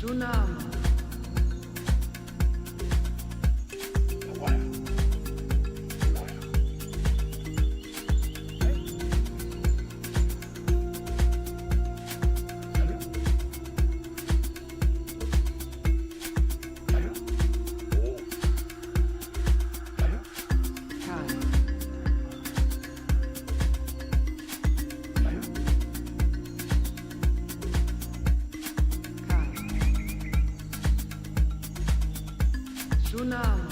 Tsunami. Tsunami.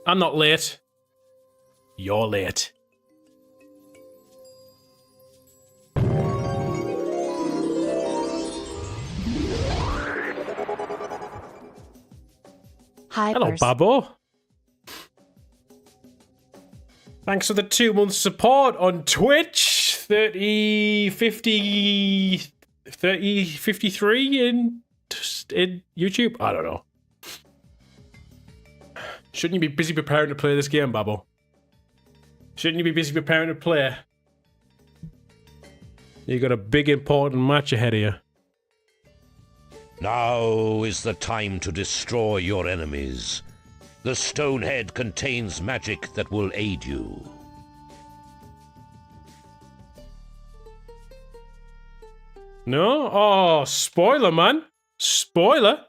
I'm not late. You're late. Hi, Hello, Babbo. Thanks for the 2 months support on Twitch. 30, 50, 30, 53 in YouTube. I don't know. Shouldn't you be busy preparing to play this game, Babbo? Shouldn't you be busy preparing to play? You got a big important match ahead of you. Now is the time to destroy your enemies. The stone head contains magic that will aid you. No? Oh, spoiler, man. Spoiler.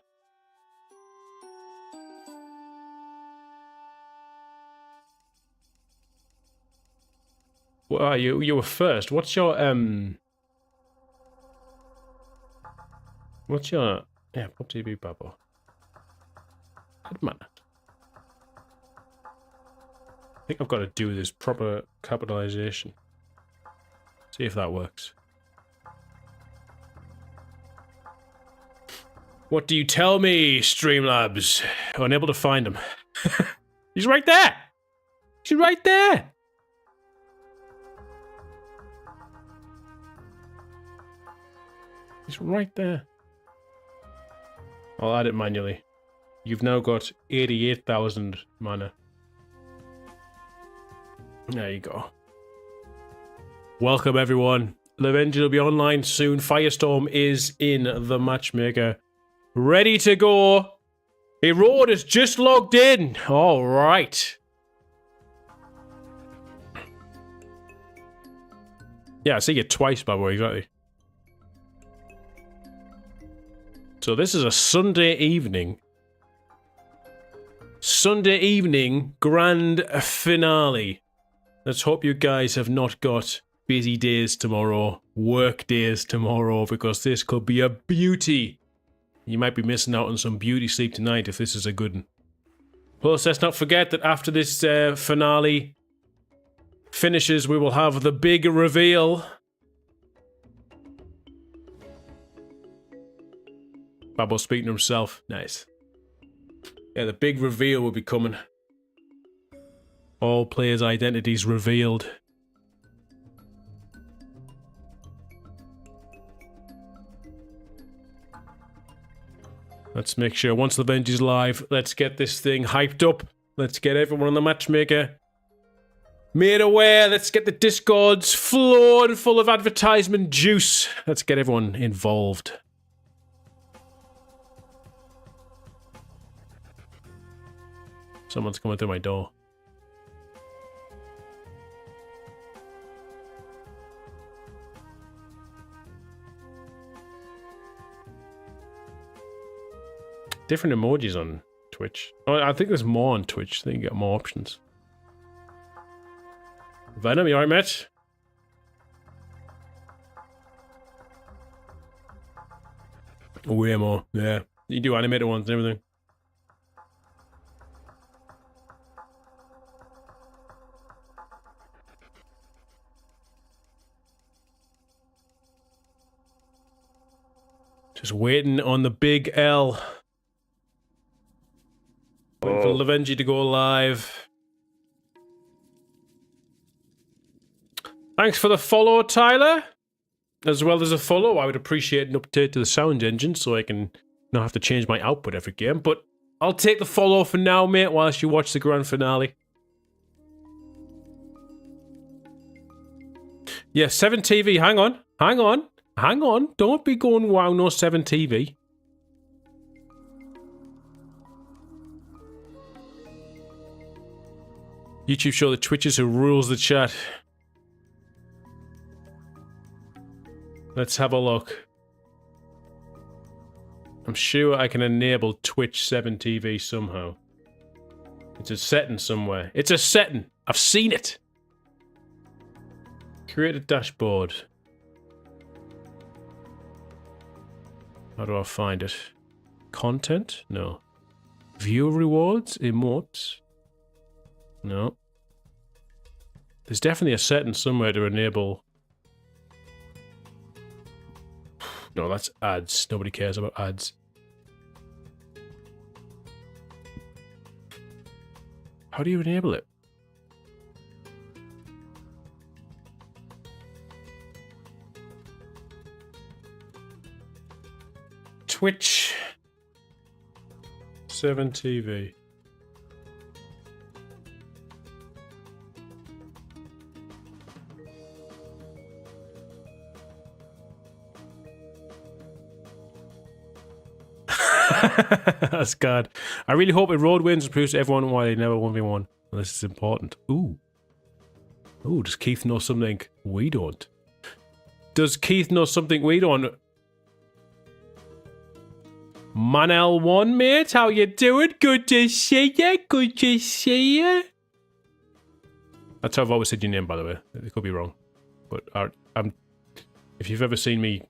Well, you were first. What's your yeah, Pop TV Babbo. Good man. I think I've got to do this proper capitalization. See if that works. What do you tell me, Streamlabs? Unable to find him. He's right there! He's right there! He's right there. I'll add it manually. You've now got 88,000 mana. There you go. Welcome, everyone. Lovenji will be online soon. Firestorm is in the matchmaker. Ready to go. Erode is just logged in. All right. Yeah, I see you twice, by the way, exactly. So this is a Sunday evening. Sunday evening grand finale. Let's hope you guys have not got busy days tomorrow, work days tomorrow, because this could be a beauty. You might be missing out on some beauty sleep tonight if this is a good one. Plus, let's not forget that after this finale finishes, we will have the big reveal. Babbo speaking to himself. Nice. Yeah, the big reveal will be coming. All players' identities revealed. Let's make sure once the Lovenji's live, let's get this thing hyped up. Let's get everyone on the matchmaker made aware. Let's get the Discords flowing full of advertisement juice. Let's get everyone involved. Someone's coming through my door. Different emojis on Twitch. Oh, I think there's more on Twitch. I think you get more options. Venom, you alright, mate? Way more, yeah. You do animated ones and everything. Just waiting on the big L. Waiting for Lovenji to go live. Thanks for the follow, Tyler. As well as a follow, I would appreciate an update to the sound engine so I can not have to change my output every game. But I'll take the follow for now, mate, whilst you watch the grand finale. Yeah, 7TV, hang on. Hang on. Hang on. Don't be going, wow, no 7TV. YouTube show the Twitches who rules the chat. Let's have a look. I'm sure I can enable Twitch 7TV somehow. It's a setting somewhere. It's a setting. I've seen it. Create a dashboard. How do I find it? Content? No. View rewards? Emotes? No. There's definitely a setting somewhere to enable... No, that's ads. Nobody cares about ads. How do you enable it? Twitch 7 TV. That's God. I really hope it road wins and proves to everyone why they never 1v1. This is important. Ooh. Ooh, does Keith know something we don't? Does Keith know something we don't? Manel1, mate, how you doing? Good to see you. Good to see you. That's how I've always said your name, by the way. It could be wrong. But if you've ever seen me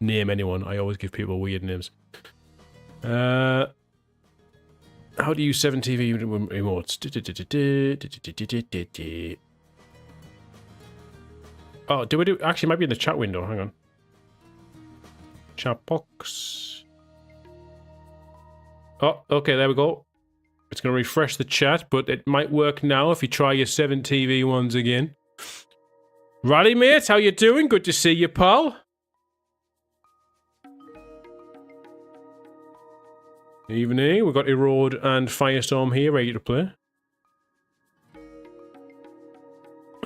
name anyone, I always give people weird names. How do you use 7TV remotes? Oh, do we do? Actually, it might be in the chat window. Hang on. Chat box. Oh, okay, there we go. It's going to refresh the chat, but it might work now if you try your 7TV ones again. Rally, mate, how you doing? Good to see you, pal. Evening, we've got Erode and Firestorm here, ready to play.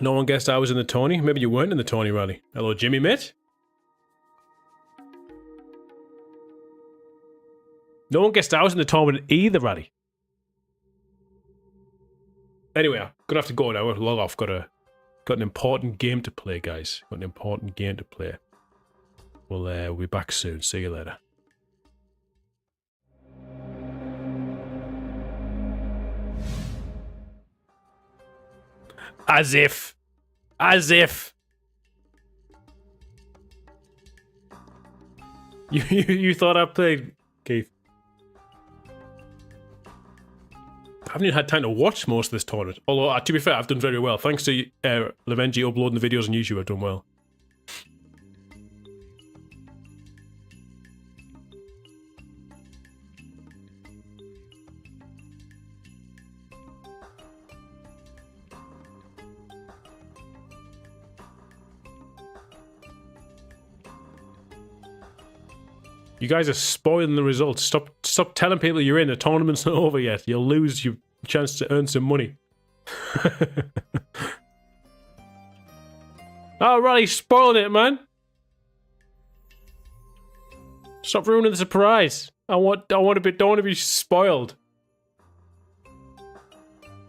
No one guessed I was in the tourney. Maybe you weren't in the tourney, Rally. Hello, Jimmy, mate. No one guessed I was in the tournament either, Rally. Anyway, I'm gonna have to go now. We'll log off. Got an important game to play, guys. Got an important game to play. We'll be back soon. See you later. As if. You thought I played, Keith? I haven't even had time to watch most of this tournament. Although, to be fair, I've done very well. Thanks to Lovenji uploading the videos on YouTube, I've done well. You guys are spoiling the results. Stop telling people you're in. The tournament's not over yet. You'll lose your chance to earn some money. Oh, right, he's spoiling it, man. Stop ruining the surprise. I don't want to be spoiled.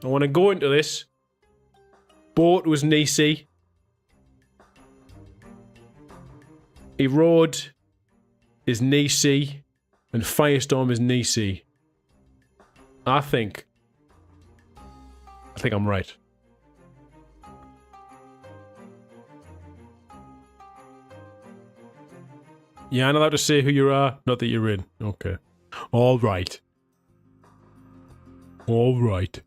I want to go into this. Boat was Nisi. Erode is Nisi, and Firestorm is Nisi. I think I'm right. Yeah, I'm allowed to say who you are, not that you're in. Okay. All right. All right.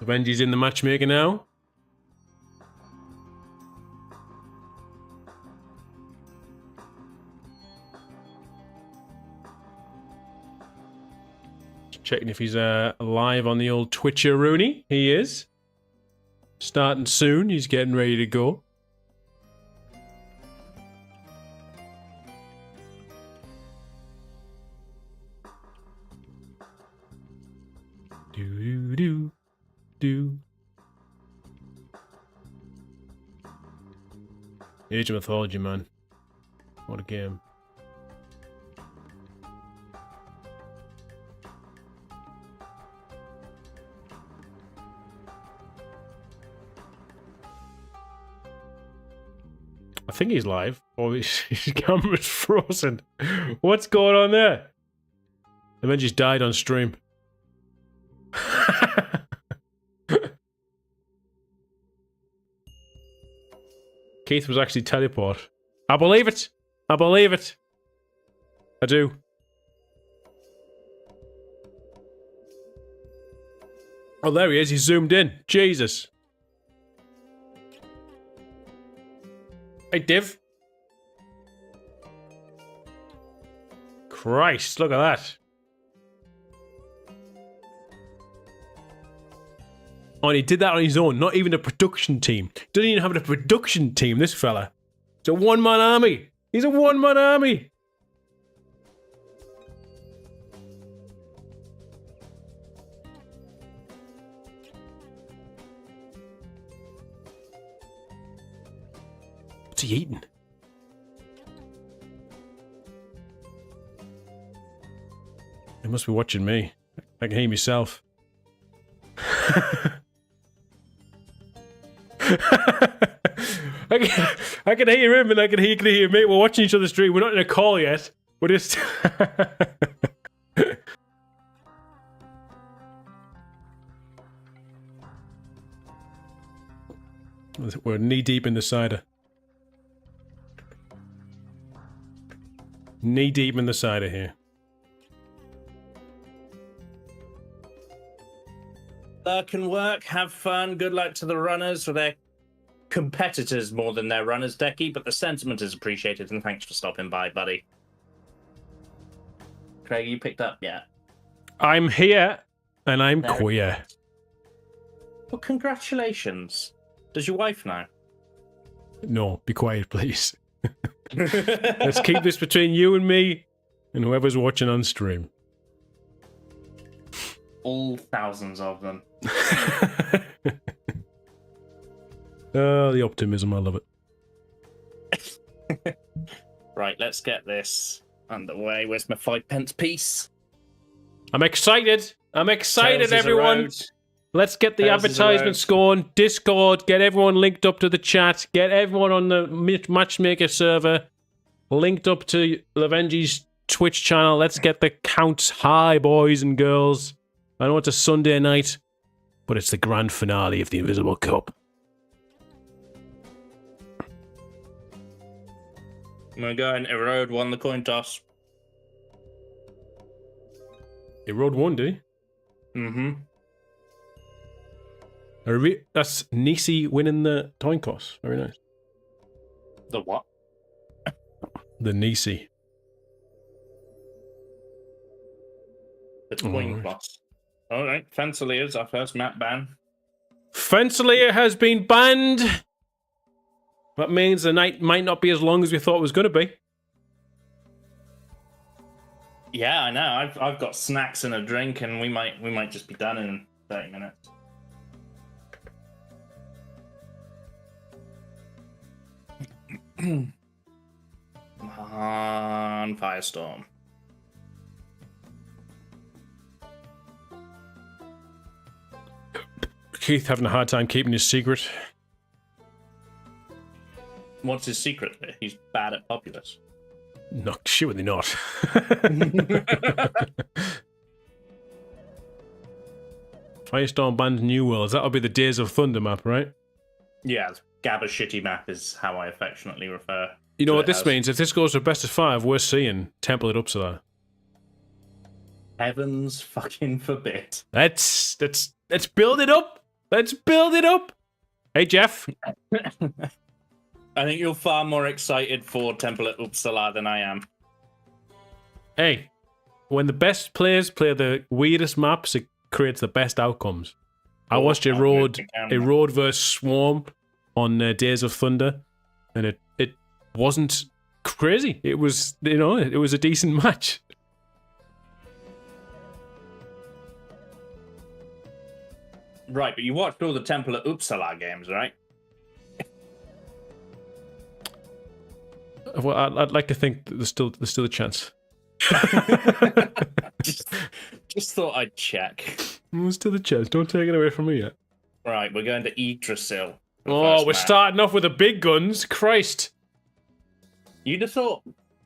Lovenji's in the matchmaker now. Checking if he's live on the old Twitcher Rooney. He is. Starting soon. He's getting ready to go. Do. Age of Mythology, man. What a game. I think he's live. Oh, his camera's frozen. What's going on there? Lovenji's died on stream. Keith was actually teleport. I believe it. I believe it. I do. Oh, there he is. He's zoomed in. Jesus. Hey, Div. Christ, look at that. Oh, and he did that on his own, not even a production team. Doesn't even have a production team, this fella. It's a one-man army. He's a one-man army. What's he eating? He must be watching me. I can hear myself. I can hear him and he can hear me. We're watching each other's stream. We're not in a call yet. We're just... We're knee-deep in the cider. Knee-deep in the cider here. Luck and work, have fun, good luck to the runners for their competitors more than their runners, Decky, but the sentiment is appreciated, and thanks for stopping by, buddy. Craig, you picked up yet? I'm here, and I'm queer. Well, congratulations. Does your wife know? No, be quiet, please. Let's keep this between you and me, and whoever's watching on stream. All thousands of them. Oh, the optimism, I love it. Right, let's get this underway. Where's my 5p piece? I'm excited. I'm excited, Tails is a everyone. road. Let's get the Tails is a advertisements going. Discord, get everyone linked up to the chat. Get everyone on the Matchmaker server linked up to Lovenji's Twitch channel. Let's get the counts high, boys and girls. I know it's a Sunday night, but it's the grand finale of the Invisible Cup. I'm going to go and erode one the coin toss. He rode one, did he? Mm-hmm. That's Nisi winning the coin toss. Very nice. The what? The Nisi. The coin toss. All right, Fencerier's our first map ban. Fencerlier has been banned. That means the night might not be as long as we thought it was going to be. Yeah, I know. I've got snacks and a drink, and we might just be done in 30 minutes. Come on, Firestorm. Keith having a hard time keeping his secret. What's his secret? He's bad at Populous. No, surely not. Firestorm banned New Worlds. That'll be the Days of Thunder map, right? Yeah, Gabba Shitty Map is how I affectionately refer. You know to what it this as. means? If this goes to best of 5, we're seeing Temple at Uppsala. Heavens fucking forbid. Let's build it up. Let's build it up. Hey, Jeff. I think you're far more excited for Temple at Uppsala than I am. Hey, when the best players play the weirdest maps, it creates the best outcomes. I watched a road versus Swarm on Days of Thunder, and it wasn't crazy. It was, it was a decent match. Right, but you watched all the Temple at Uppsala games, right? Well, I'd like to think that there's still a chance. just thought I'd check. There's still a chance. Don't take it away from me yet. Right, we're going to Yggdrasil. Oh, we're starting off with the big guns. Christ. You'd have thought...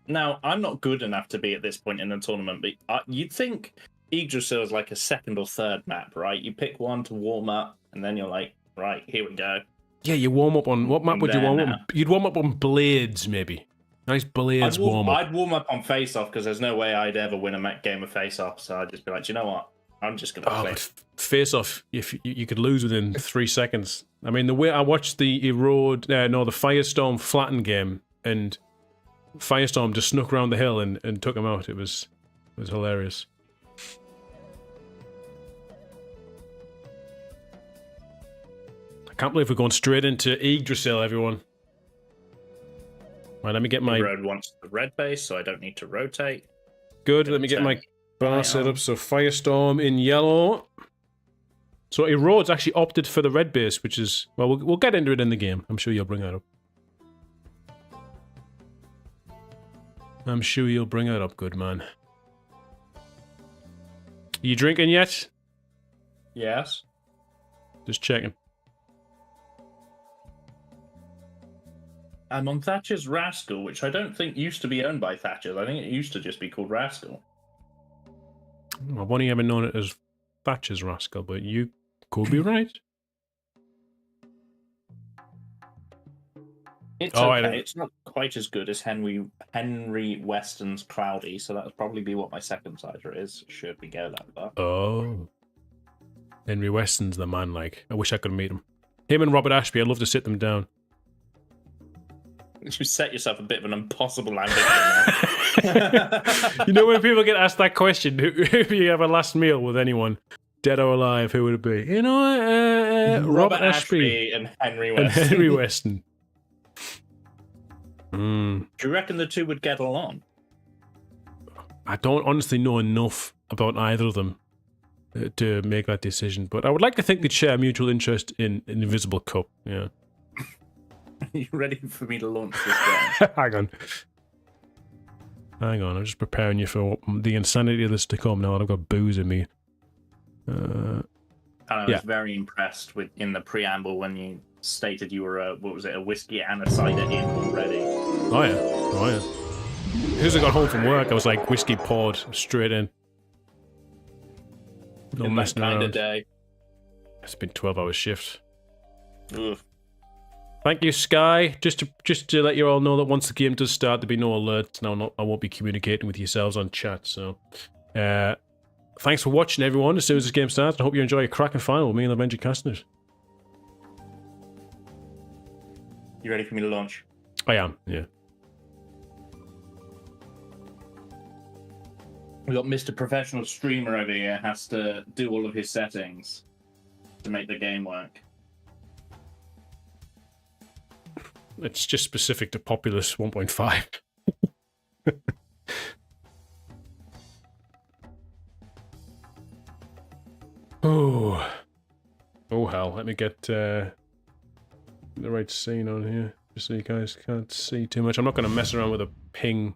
Now, I'm not good enough to be at this point in the tournament, but you'd think Yggdrasil is like a second or third map, right? You pick one to warm up, and then you're like, right, here we go. Yeah, you warm up on... What map would you warm up on? You'd warm up on Blades, maybe. Nice Blades warm up. I'd warm up on Face Off, because there's no way I'd ever win a game of Face Off, so I'd just be like, do you know what? I'm just gonna play. Face off, if you could lose within 3 seconds. I mean, the way I watched the the Firestorm Flatten game, and Firestorm just snuck around the hill and took him out. It was hilarious. I can't believe we're going straight into Yggdrasil, everyone. Right, let me get my... The road wants the red base, so I don't need to rotate. Good, let me get my bar set up. So Firestorm in yellow. So Erode's actually opted for the red base, which is... Well, we'll get into it in the game. I'm sure you'll bring that up. I'm sure you'll bring that up, good man. You drinking yet? Yes. Just checking. I'm on Thatcher's Rascal, which I don't think used to be owned by Thatcher's. I think it used to just be called Rascal. I've only ever known it as Thatcher's Rascal, but you could be right. It's okay. It's not quite as good as Henry Weston's Cloudy, so that'll probably be what my second cider is, should we go that far. Oh. Henry Weston's the man, like. I wish I could meet him. Him and Robert Ashby, I'd love to sit them down. You set yourself a bit of an impossible ambition. You know, when people get asked that question, if you have a last meal with anyone, dead or alive, who would it be? You know, Robert Ashby and Henry Weston. And Henry Weston. Do you reckon the two would get along? I don't honestly know enough about either of them to make that decision, but I would like to think they'd share a mutual interest in an Invisible Cup. Yeah. Are you ready for me to launch this game? Hang on, I'm just preparing you for the insanity of this to come now that I've got booze in me. And I was very impressed with in the preamble when you stated you were a whiskey and a cider in already. Oh yeah. As soon as I got home from work, I was like whiskey poured straight in. No messing around. Of day. It's been 12-hour shift. Ugh. Thank you, Sky. Just to let you all know that once the game does start, there'll be no alerts. Now, I won't be communicating with yourselves on chat. So, thanks for watching, everyone. As soon as this game starts, I hope you enjoy a cracking final with me and Lovenji casting it. You ready for me to launch? I am. Yeah. We got Mr. Professional Streamer over here. Has to do all of his settings to make the game work. It's just specific to Populous 1.5. Oh hell, let me get the right scene on here, just so you guys can't see too much. I'm not going to mess around with a ping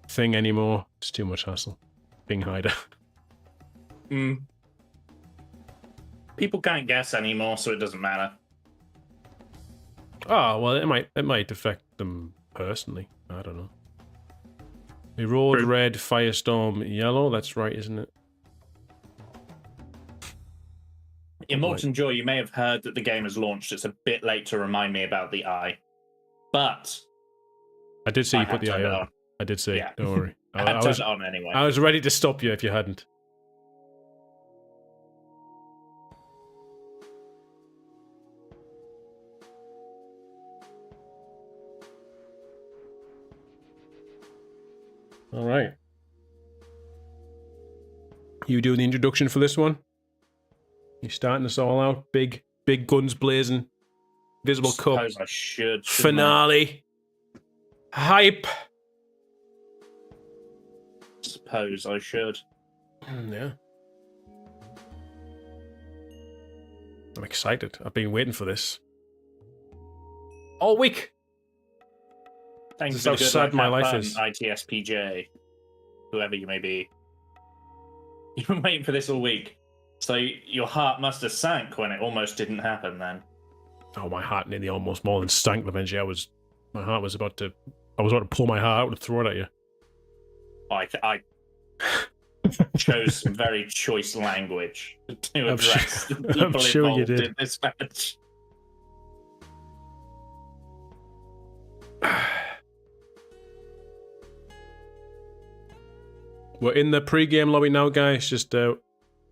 thing anymore. It's too much hassle. Ping hider. People can't guess anymore, so it doesn't matter. Oh, well, it might affect them personally. I don't know. Erode red, Firestorm yellow. That's right, isn't it? Immortan Joy, you may have heard that the game has launched. It's a bit late to remind me about the eye. But I did see you put the eye on. I did see. Yeah. Don't worry. I had turned it on anyway. I was ready to stop you if you hadn't. All right. You doing the introduction for this one? You starting us all out? Big guns blazing. Visible Cup. I should. Finale. Hype. Suppose I should. Yeah. I'm excited. I've been waiting for this all week. Thanks this is how sad my life is. ITSPJ, whoever you may be. You've been waiting for this all week. So your heart must have sank when it almost didn't happen then. Oh, my heart nearly almost more than stank, Lovenji. My heart was about to... I was about to pull my heart out and throw it at you. I chose some very choice language to address the people involved in this match. We're in the pre-game lobby now, guys. Just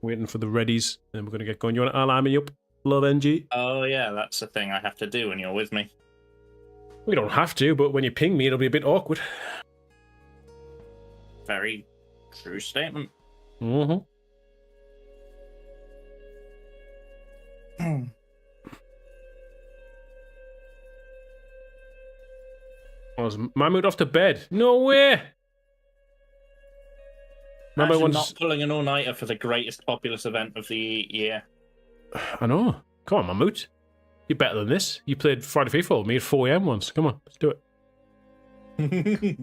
waiting for the readies, and we're going to get going. You want to alarm me up, Lovenji? Oh, yeah, that's the thing I have to do when you're with me. We don't have to, but when you ping me, it'll be a bit awkward. Very true statement. Mm-hmm. Was Mahmoud off to bed? No way! Imagine not pulling an all-nighter for the greatest Populous event of the year. I know. Come on, Mahmoud. You're better than this. You played Friday FIFA with me at 4 AM once. Come on, let's do it.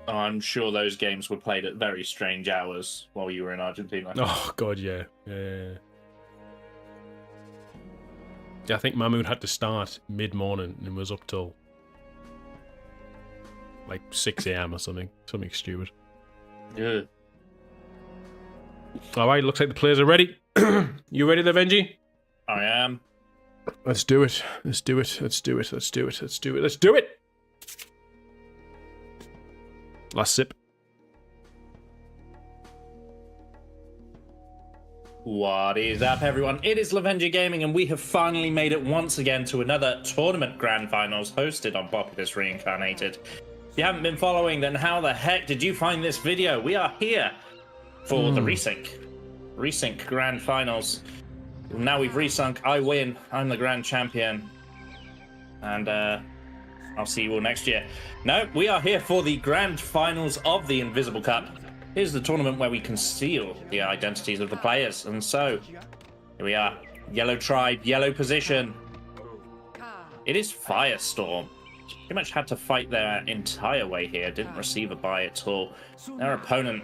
Oh, I'm sure those games were played at very strange hours while you were in Argentina. Oh, God, yeah. Yeah, I think Mahmoud had to start mid-morning and was up till like 6 AM or something. Something stupid. Yeah. Alright, looks like the players are ready. You ready, Lovenji? I am. Let's do it. Let's do it. Let's do it. Let's do it. Let's do it. Let's do it! Last sip. What is up, everyone? It is Lovenji Gaming, and we have finally made it once again to another tournament grand finals hosted on Populous Reincarnated. If you haven't been following, then how the heck did you find this video? We are here for the Resync grand finals. Now we've resunk, I win, I'm the grand champion, and I'll see you all next year. No, we are here for the grand finals of the Invisible Cup. Here's the tournament where we conceal the identities of the players. And so, here we are. Yellow tribe, yellow position. It is Firestorm. Pretty much had to fight their entire way here. Didn't receive a buy at all. Their opponent,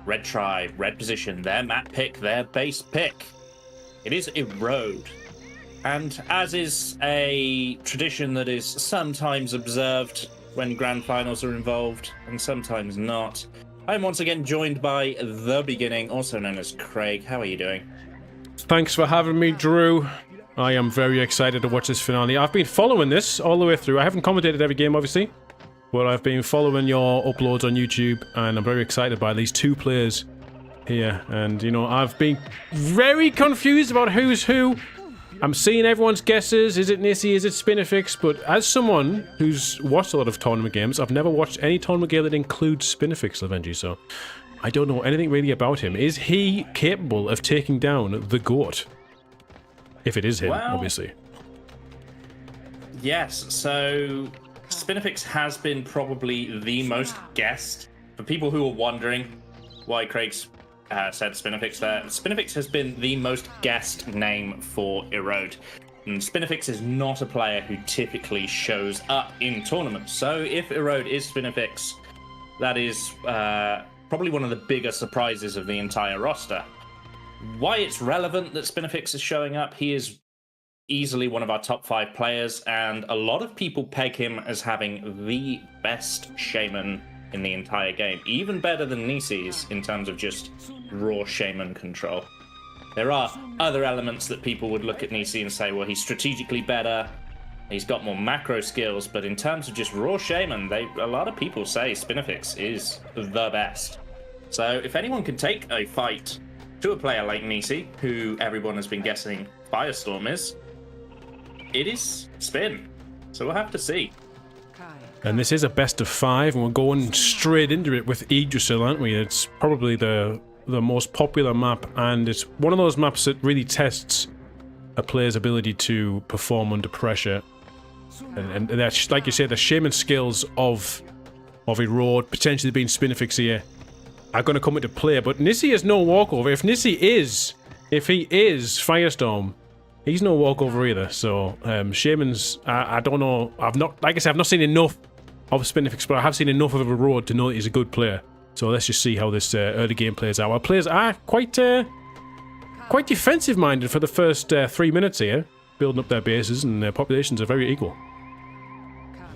red tribe, red position. Their map pick, their base pick. It is Erode. And as is a tradition that is sometimes observed when grand finals are involved, and sometimes not, I'm once again joined by The Beginning, also known as Craig. How are you doing? Thanks for having me, Drew. I am very excited to watch this finale. I've been following this all the way through. I haven't commentated every game, obviously, but I've been following your uploads on YouTube, and I'm very excited by these two players here. And, you know, I've been very confused about who's who. I'm seeing everyone's guesses. Is it Nissi? Is it Spinifex? But as someone who's watched a lot of tournament games, I've never watched any tournament game that includes Spinifex, Lovenji, so I don't know anything really about him. Is he capable of taking down the GOAT? If it is him, obviously. Yes, so Spinifex has been probably the most guessed. For people who are wondering why Craig's said Spinifex there, Spinifex has been the most guessed name for Erode. And Spinifex is not a player who typically shows up in tournaments. So if Erode is Spinifex, that is probably one of the bigger surprises of the entire roster. Why it's relevant that Spinifex is showing up, he is easily one of our top 5 players, and a lot of people peg him as having the best Shaman in the entire game, even better than Nisi's in terms of just raw Shaman control. There are other elements that people would look at Nisi and say, well, he's strategically better, he's got more macro skills, but in terms of just raw Shaman, a lot of people say Spinifex is the best. So if anyone can take a fight to a player like Nisi, who everyone has been guessing Firestorm is, it is Spin. So we'll have to see. And this is a best of 5, and we're going straight into it with Yggdrasil, aren't we? It's probably the most popular map, and it's one of those maps that really tests a player's ability to perform under pressure. And that's, like you said, the Shaman skills of Erode, potentially being Spinifex here, are going to come into play. But Nissi is no walkover. If Nissi is, if he is Firestorm, he's no walkover either. So Shamans, I don't know. I've not, like I said, I've not seen enough of Spinifex, but I have seen enough of Erode to know that he's a good player. So let's just see how this early game plays out. Our players are quite defensive minded for the first 3 minutes here, building up their bases, and their populations are very equal.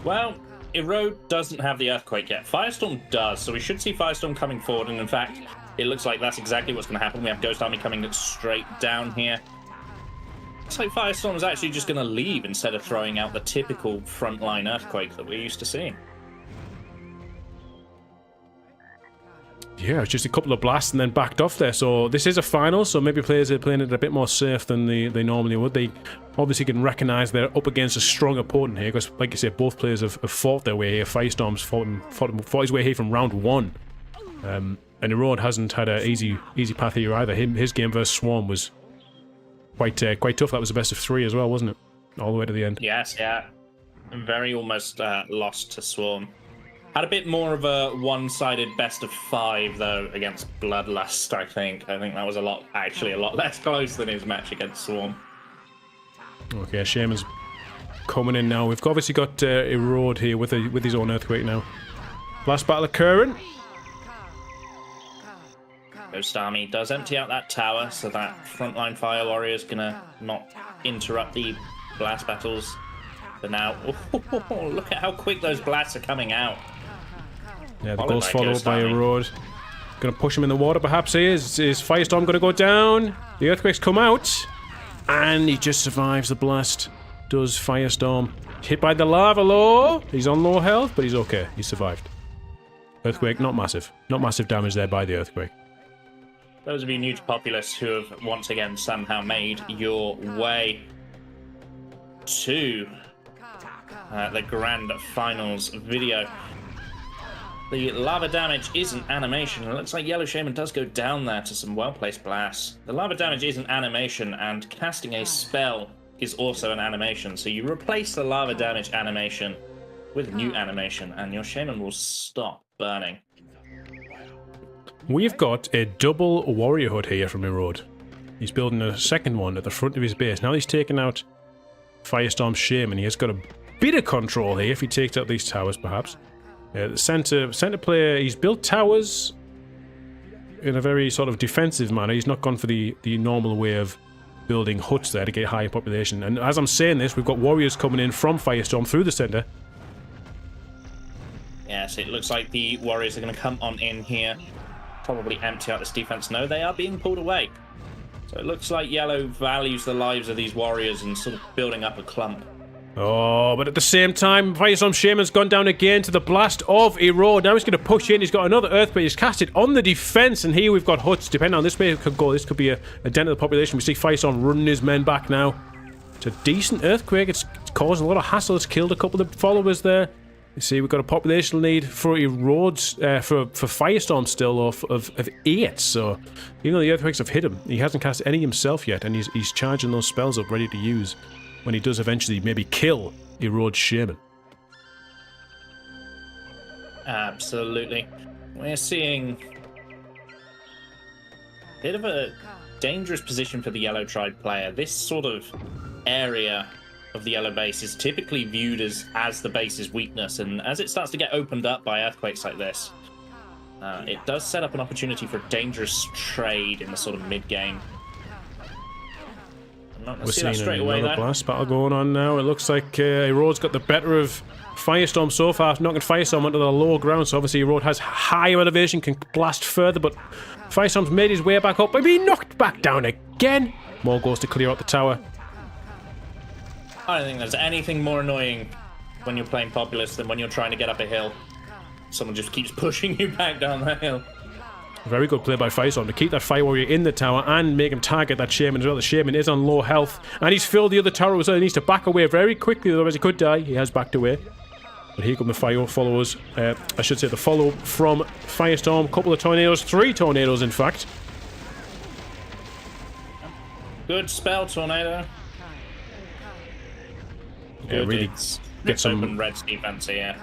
Well, Erode doesn't have the Earthquake yet. Firestorm does, so we should see Firestorm coming forward, and in fact, it looks like that's exactly what's going to happen. We have Ghost Army coming straight down here. Looks like Firestorm is actually just going to leave instead of throwing out the typical frontline Earthquake that we're used to seeing. Yeah, it's just a couple of blasts and then backed off there. So this is a final, so maybe players are playing it a bit more safe than they normally would. They obviously can recognise they're up against a strong opponent here, because, like you said, both players have fought their way here. Firestorm's fought his way here from round 1. And Erode hasn't had an easy path here either. His game versus Swarm was quite tough. That was the best of 3 as well, wasn't it? All the way to the end. Yes, yeah. Very almost lost to Swarm. Had a bit more of a one-sided best of 5 though against Bloodlust. I think that was a lot less close than his match against Swarm. Okay, Shaman's coming in now. We've obviously got Erode here with his own Earthquake now. Last battle occurring. Ghost Army does empty out that tower, so that frontline Fire Warrior is gonna not interrupt the blast battles. But now, look at how quick those blasts are coming out. Yeah, the goal's followed by Erode. Gonna push him in the water, perhaps he is. Is Firestorm gonna go down? The Earthquakes come out. And he just survives the blast. Does Firestorm. Hit by the lava low. He's on low health, but he's okay. He survived. Earthquake, not massive. Not massive damage there by the Earthquake. Those of you new to Populous who have once again somehow made your way to the Grand Finals video. The lava damage isn't animation. It looks like Yellow Shaman does go down there to some well-placed blasts. The lava damage isn't animation, and casting a spell is also an animation. So you replace the lava damage animation with new animation, and your Shaman will stop burning. We've got a double warrior hood here from Erode. He's building a second one at the front of his base. Now he's taken out Firestorm's Shaman. He has got a bit of control here if he takes out these towers, perhaps. The center player, he's built towers in a very sort of defensive manner. He's not gone for the normal way of building huts there to get higher population. And as I'm saying this, we've got warriors coming in from Firestorm through the center. Yes, it looks like the warriors are going to come on in here. Probably empty out this defense. No, they are being pulled away. So it looks like Yellow values the lives of these warriors and sort of building up a clump. Oh, but at the same time, Firestorm Shaman's gone down again to the blast of Erode. Now he's going to push in. He's got another Earthquake. He's cast it on the defense, and here we've got huts. Depending on this way it could go, this could be a dent of the population. We see Firestorm running his men back now. It's a decent Earthquake. It's causing a lot of hassle. It's killed a couple of followers there. You see, we've got a population lead for Erode's, for Firestorm still of 8. So, even though the Earthquakes have hit him, he hasn't cast any himself yet, and he's charging those spells up ready to use when he does eventually maybe kill Erode's Shaman. Absolutely. We're seeing a bit of a dangerous position for the Yellow Tribe player. This sort of area of the Yellow base is typically viewed as the base's weakness, and as it starts to get opened up by earthquakes like this, it does set up an opportunity for dangerous trade in the sort of mid-game. We're seeing another blast battle going on now. It looks like Erode's got the better of Firestorm so far, knocking Firestorm onto the low ground. So obviously Erode has higher elevation, can blast further, but Firestorm's made his way back up, but he knocked back down again. More goes to clear out the tower. I don't think there's anything more annoying when you're playing Populous than when you're trying to get up a hill. Someone just keeps pushing you back down that hill. Very good play by Firestorm to keep that Fire Warrior in the tower and make him target that Shaman as well. The Shaman is on low health, and he's filled the other tower as well. He needs to back away very quickly, otherwise he could die. He has backed away. But here come the Fire followers. I should say the follow from Firestorm. Couple of tornadoes, 3 tornadoes in fact. Good spell, Tornado. Yeah, really get some open Red's defense here.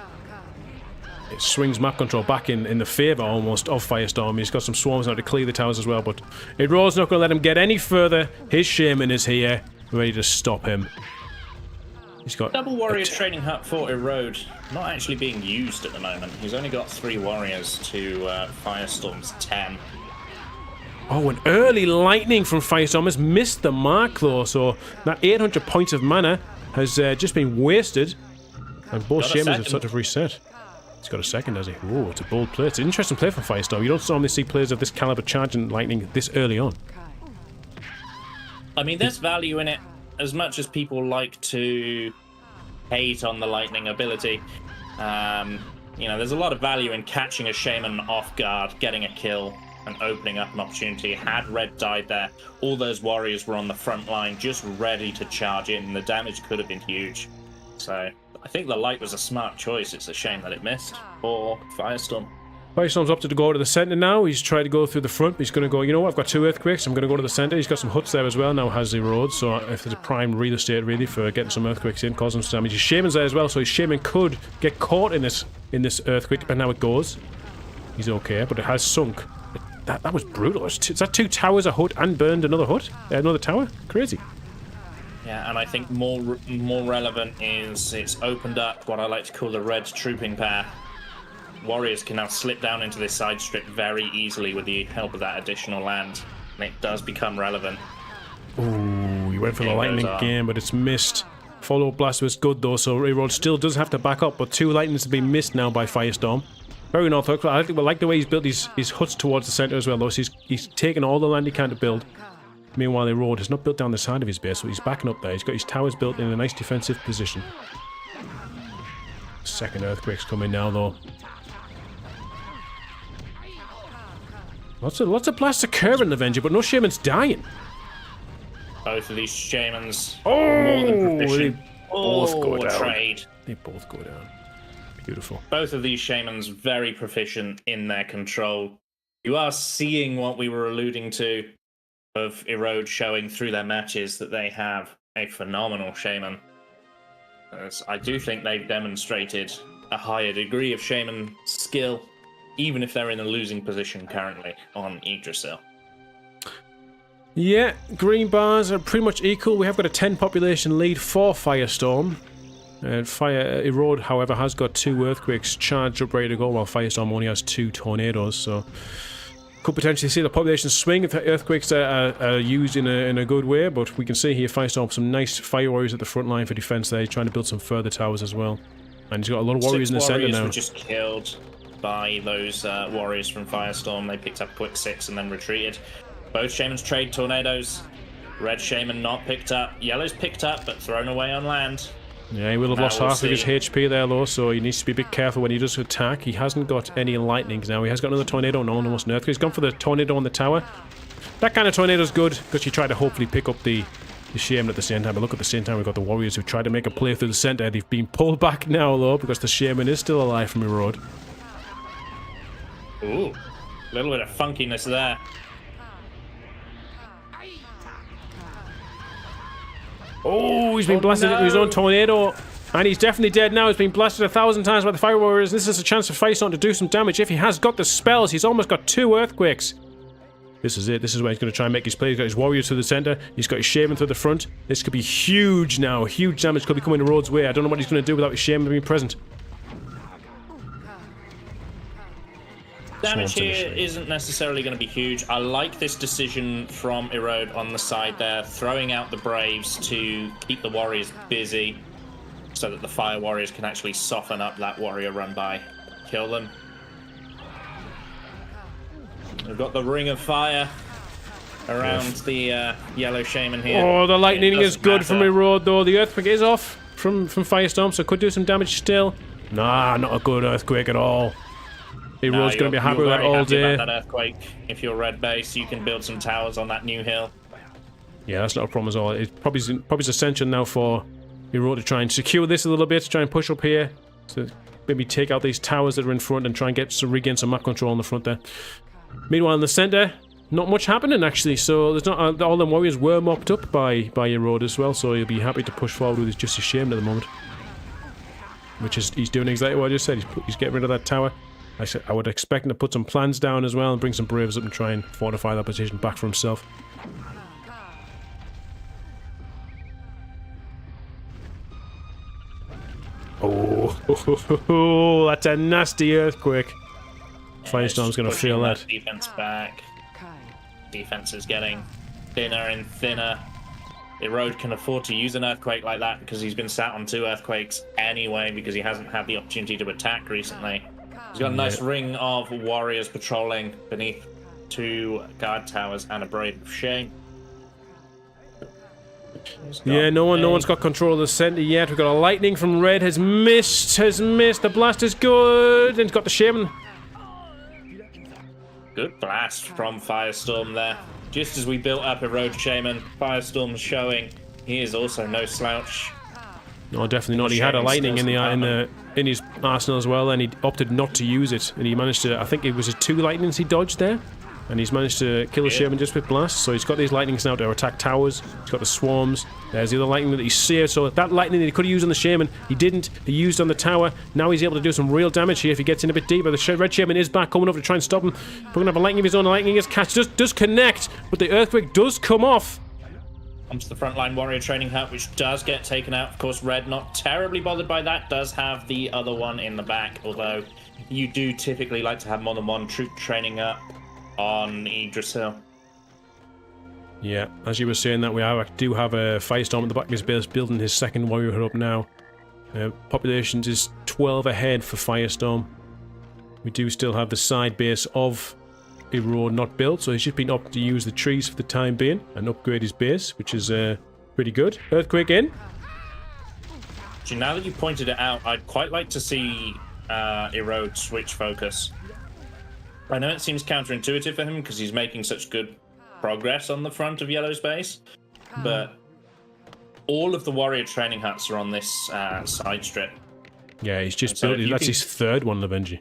It swings map control back in the favour almost of Firestorm. He's got some swarms now to clear the towers as well, but Erode's not going to let him get any further. His Shaman is here, ready to stop him. He's got double warrior training hut for Erode, not actually being used at the moment. He's only got 3 warriors to Firestorm's 10. Oh, an early lightning from Firestorm has missed the mark though, so that 800 points of mana has just been wasted, and both Shamans have sort of reset. He's got a second, has he? Whoa, it's a bold play. It's an interesting play from Firestorm. You don't normally see players of this caliber charging lightning this early on. I mean, there's value in it, as much as people like to hate on the lightning ability. You know, there's a lot of value in catching a Shaman off guard, getting a kill, and opening up an opportunity. Had Red died there, all those warriors were on the front line, just ready to charge in. The damage could have been huge. So I think the light was a smart choice. It's a shame that it missed. Or Firestorm. Firestorm's opted to go to the centre now. He's tried to go through the front, but he's going to go, you know what, I've got 2 Earthquakes, I'm going to go to the centre. He's got some huts there as well, now has the road, so if there's a prime real estate really for getting some Earthquakes in, causing some damage. His Shaman's there as well, so his Shaman could get caught in this Earthquake, depending on how it goes. He's okay, but it has sunk. That was brutal. Is that 2 towers, a hut, and burned another hut? Another tower? Crazy. Yeah, and I think more relevant is it's opened up what I like to call the red trooping pair. Warriors can now slip down into this side strip very easily with the help of that additional land, and it does become relevant. Ooh, he went for the lightning again, but it's missed. Follow-up blast was good though, so Railroad still does have to back up, but 2 lightnings have been missed now by Firestorm. Very unorthodox. I like the way he's built his huts towards the centre as well, though. So he's taken all the land he can to build. Meanwhile, the road has not built down the side of his base, so he's backing up there. He's got his towers built in a nice defensive position. Second Earthquake's coming now, though. Lots of blasts occurring, Lovenji, but no Shaman's dying. Both of these Shamans more than proficient. They both go down. Trade. They both go down. Beautiful. Both of these Shamans very proficient in their control. You are seeing what we were alluding to of Erode showing through their matches that they have a phenomenal Shaman. As I do think they've demonstrated a higher degree of Shaman skill, even if they're in a losing position currently on Yggdrasil. Yeah, green bars are pretty much equal. We have got a 10 population lead for Firestorm. Erode, however, has got 2 Earthquakes charged up ready to go, while Firestorm only has 2 Tornadoes, so could potentially see the population swing if the Earthquakes are used in a good way, but we can see here Firestorm some nice Fire Warriors at the front line for defense there. He's trying to build some further towers as well. And he's got a lot of Warriors in the centre now. 6 warriors were just killed by those Warriors from Firestorm. They picked up a quick 6 and then retreated. Both Shamans trade Tornadoes. Red Shaman not picked up. Yellow's picked up, but thrown away on land. Yeah, he will have lost half of his HP there, though, so he needs to be a bit careful when he does attack. He hasn't got any lightnings now. He has got another Tornado, no one wants an Earthquake. He's gone for the Tornado on the tower. That kind of Tornado is good, because you try to hopefully pick up the Shaman at the same time. But look, at the same time, we've got the Warriors who tried to make a play through the centre. They've been pulled back now, though, because the Shaman is still alive from Erode. Ooh, a little bit of funkiness there. Oh, he's been blasted into his own Tornado. And he's definitely dead now. He's been blasted 1,000 times by the Fire Warriors. This is a chance for Firestorm to do some damage. If he has got the spells, he's almost got 2 Earthquakes. This is it. This is where he's going to try and make his play. He's got his Warriors to the centre. He's got his Shaman to the front. This could be huge now. Huge damage could be coming Erode's way. I don't know what he's going to do without his Shaman being present. Damage here isn't necessarily going to be huge. I like this decision from Erode on the side there, throwing out the Braves to keep the Warriors busy so that the Fire Warriors can actually soften up that Warrior run by. Kill them. We've got the Ring of Fire around the Yellow Shaman here. Oh, the lightning is good from Erode, though. The Earthquake is off from Firestorm, so could do some damage still. Nah, not a good Earthquake at all. Erode's going to be happy with that all day. About that Earthquake. If you're red base, you can build some towers on that new hill. Yeah, that's not a problem at all. It's probably essential now for Erode to try and secure this a little bit, to try and push up here, to maybe take out these towers that are in front and try and regain some map control on the front there. Meanwhile, in the centre, not much happening actually. So there's not all them Warriors were mopped up by Erode as well. So he'll be happy to push forward with just his Shaman at the moment, which is he's doing exactly what I just said. He's getting rid of that tower. I would expect him to put some plans down as well and bring some Braves up and try and fortify that position back for himself. Oh, that's a nasty Earthquake. Firestorm's going to feel that. Defense back. Defense is getting thinner and thinner. Erode can afford to use an Earthquake like that because he's been sat on 2 Earthquakes anyway because he hasn't had the opportunity to attack recently. He's got a nice ring of Warriors patrolling beneath 2 guard towers and a Brave of Shame. Yeah, no one's got control of the center yet. We've got a lightning from Red. Has missed. The blast is good. And he's got the shaman. Good blast from Firestorm there. Just as we built up a road shaman, Firestorm showing he is also no slouch. No, definitely not. He had a lightning in his arsenal as well, and he opted not to use it. And he managed to. I think it was 2 lightnings he dodged there. And he's managed to kill the shaman just with blasts. So he's got these lightnings now to attack towers. He's got the swarms. There's the other lightning that he saved. So that lightning that he could have used on the shaman, he didn't. He used on the tower. Now he's able to do some real damage here if he gets in a bit deeper. The red shaman is back, coming over to try and stop him. We're going to have a lightning of his own. The lightning is catch. Does connect, but the earthquake does come off. Comes the frontline warrior training hut, which does get taken out. Of course, Red not terribly bothered by that. Does have the other one in the back, although you do typically like to have more than one troop training up on Yggdrasil. Yeah, as you were saying that, we do have a Firestorm at the back of his base building his second warrior hut up now. Populations is 12 ahead for Firestorm. We do still have the side base of Erode not built, so he's just been opted to use the trees for the time being and upgrade his base, which is pretty good. Earthquake in. Actually, now that you pointed it out, I'd quite like to see Erode switch focus. I know it seems counterintuitive for him because he's making such good progress on the front of Yellow's base, but all of the warrior training huts are on this side strip. Yeah, he's just built. That's his third one, Lovenji.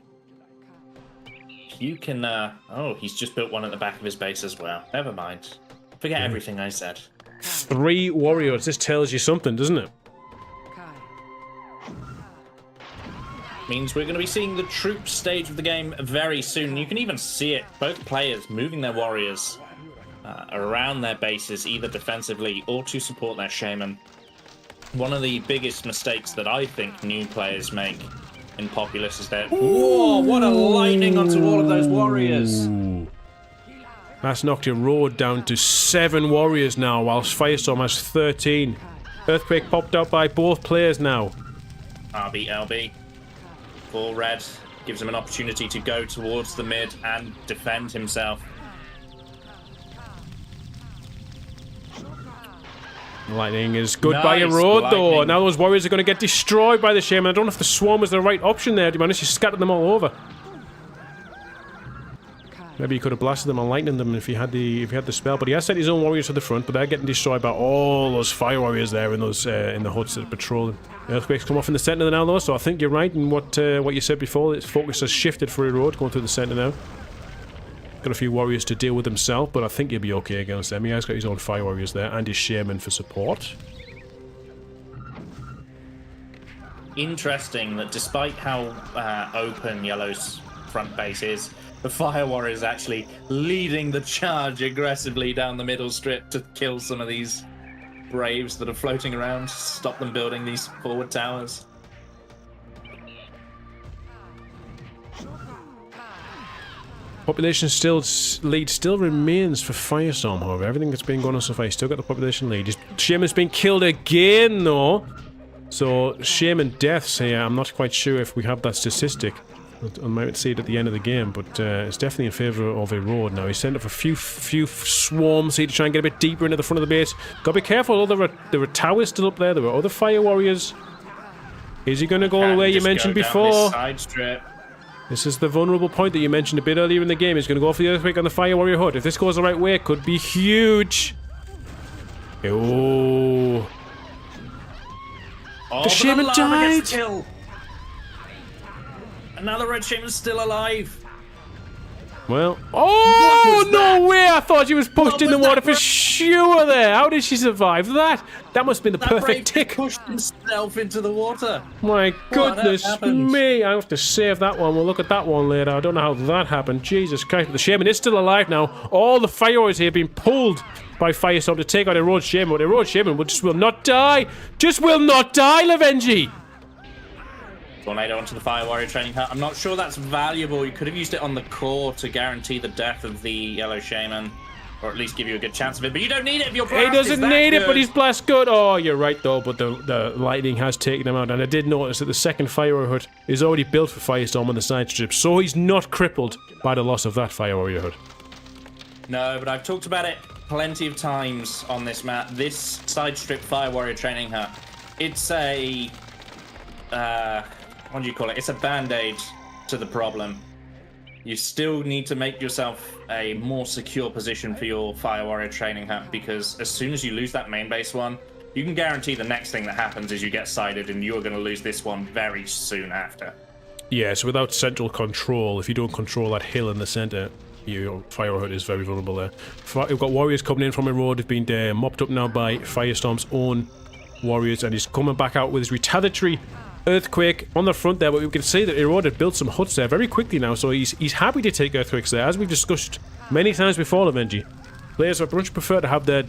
You can. Oh, he's just built one at the back of his base as well. Never mind. Forget everything I said. 3 warriors. This tells you something, doesn't it? Means we're going to be seeing the troop stage of the game very soon. You can even see it. Both players moving their warriors around their bases, either defensively or to support their shaman. One of the biggest mistakes that I think new players make in Populous is that... Whoa, what a lightning onto all of those warriors! That's knocked Erode down to 7 warriors now, whilst Firestorm has 13. Earthquake popped out by both players now. RBLB. For Red, gives him an opportunity to go towards the mid and defend himself. Lightning is good by Erode, though. Now those warriors are going to get destroyed by the shaman. I don't know if the swarm was the right option there. He managed to scatter them all over. Maybe he could have blasted them and lightning them if he had the spell. But he has sent his own warriors to the front, but they're getting destroyed by all those fire warriors there in those in the huts that are patrolling. Earthquakes come off in the centre now, though. So I think you're right in what you said before. Its focus has shifted for Erode, going through the centre now. Got a few warriors to deal with himself, but I think he'll be okay against them. He has got his own fire warriors there and his shaman for support. Interesting that despite how open Yellow's front base is, the fire warrior is actually leading the charge aggressively down the middle strip to kill some of these braves that are floating around, stop them building these forward towers. Population lead still remains for Firestorm, however. Everything that's been going on so far, he's still got the population lead. His shaman's been killed again, though. So, shaman deaths here, I'm not quite sure if we have that statistic. I might see it at the end of the game, but it's definitely in favour of Erode now. He's sent off a few swarms here to try and get a bit deeper into the front of the base. Gotta be careful, although there were towers still up there. There were other fire warriors. Is he going to go the way you mentioned before? Side strip. This is the vulnerable point that you mentioned a bit earlier in the game. He's going to go for the earthquake on the fire warrior hut. If this goes the right way, it could be huge. Oh. The shaman died. Another red shaman's still alive. Well, oh no way! I thought she was pushed in the water for sure there. How did she survive that? That must have been the perfect tick. Pushed himself into the water. My goodness me! I have to save that one. We'll look at that one later. I don't know how that happened. Jesus Christ! But the shaman is still alive now. All the fire warriors here have been pulled by Firestorm to take out Erode's shaman. But Erode's shaman just will not die. Just will not die, Lovenji. Tornado onto the fire warrior training hut. I'm not sure that's valuable. You could have used it on the core to guarantee the death of the yellow shaman, or at least give you a good chance of it. But you don't need it if your blast. He doesn't need it, but he's blast good. Oh, you're right though. But the lightning has taken him out, and I did notice that the second fire warrior hut is already built for Firestorm on the side strip, so he's not crippled by the loss of that fire warrior hut. No, but I've talked about it plenty of times on this map. This side strip Fire Warrior training hut, it's a what do you call it? It's a band-aid to the problem. You still need to make yourself a more secure position for your Fire Warrior training hut, because as soon as you lose that main base one, you can guarantee the next thing that happens is you get sided, and you're going to lose this one very soon after. Yeah, so without central control, if you don't control that hill in the centre, your Fire Hut is very vulnerable there. We've got warriors coming in from a road. They've been mopped up now by Firestorm's own warriors, and he's coming back out with his retaliatory Earthquake on the front there, but we can see that Erode had built some huts there very quickly now, so he's happy to take Earthquakes there. As we've discussed many times before, Lovenji, players would much prefer to have their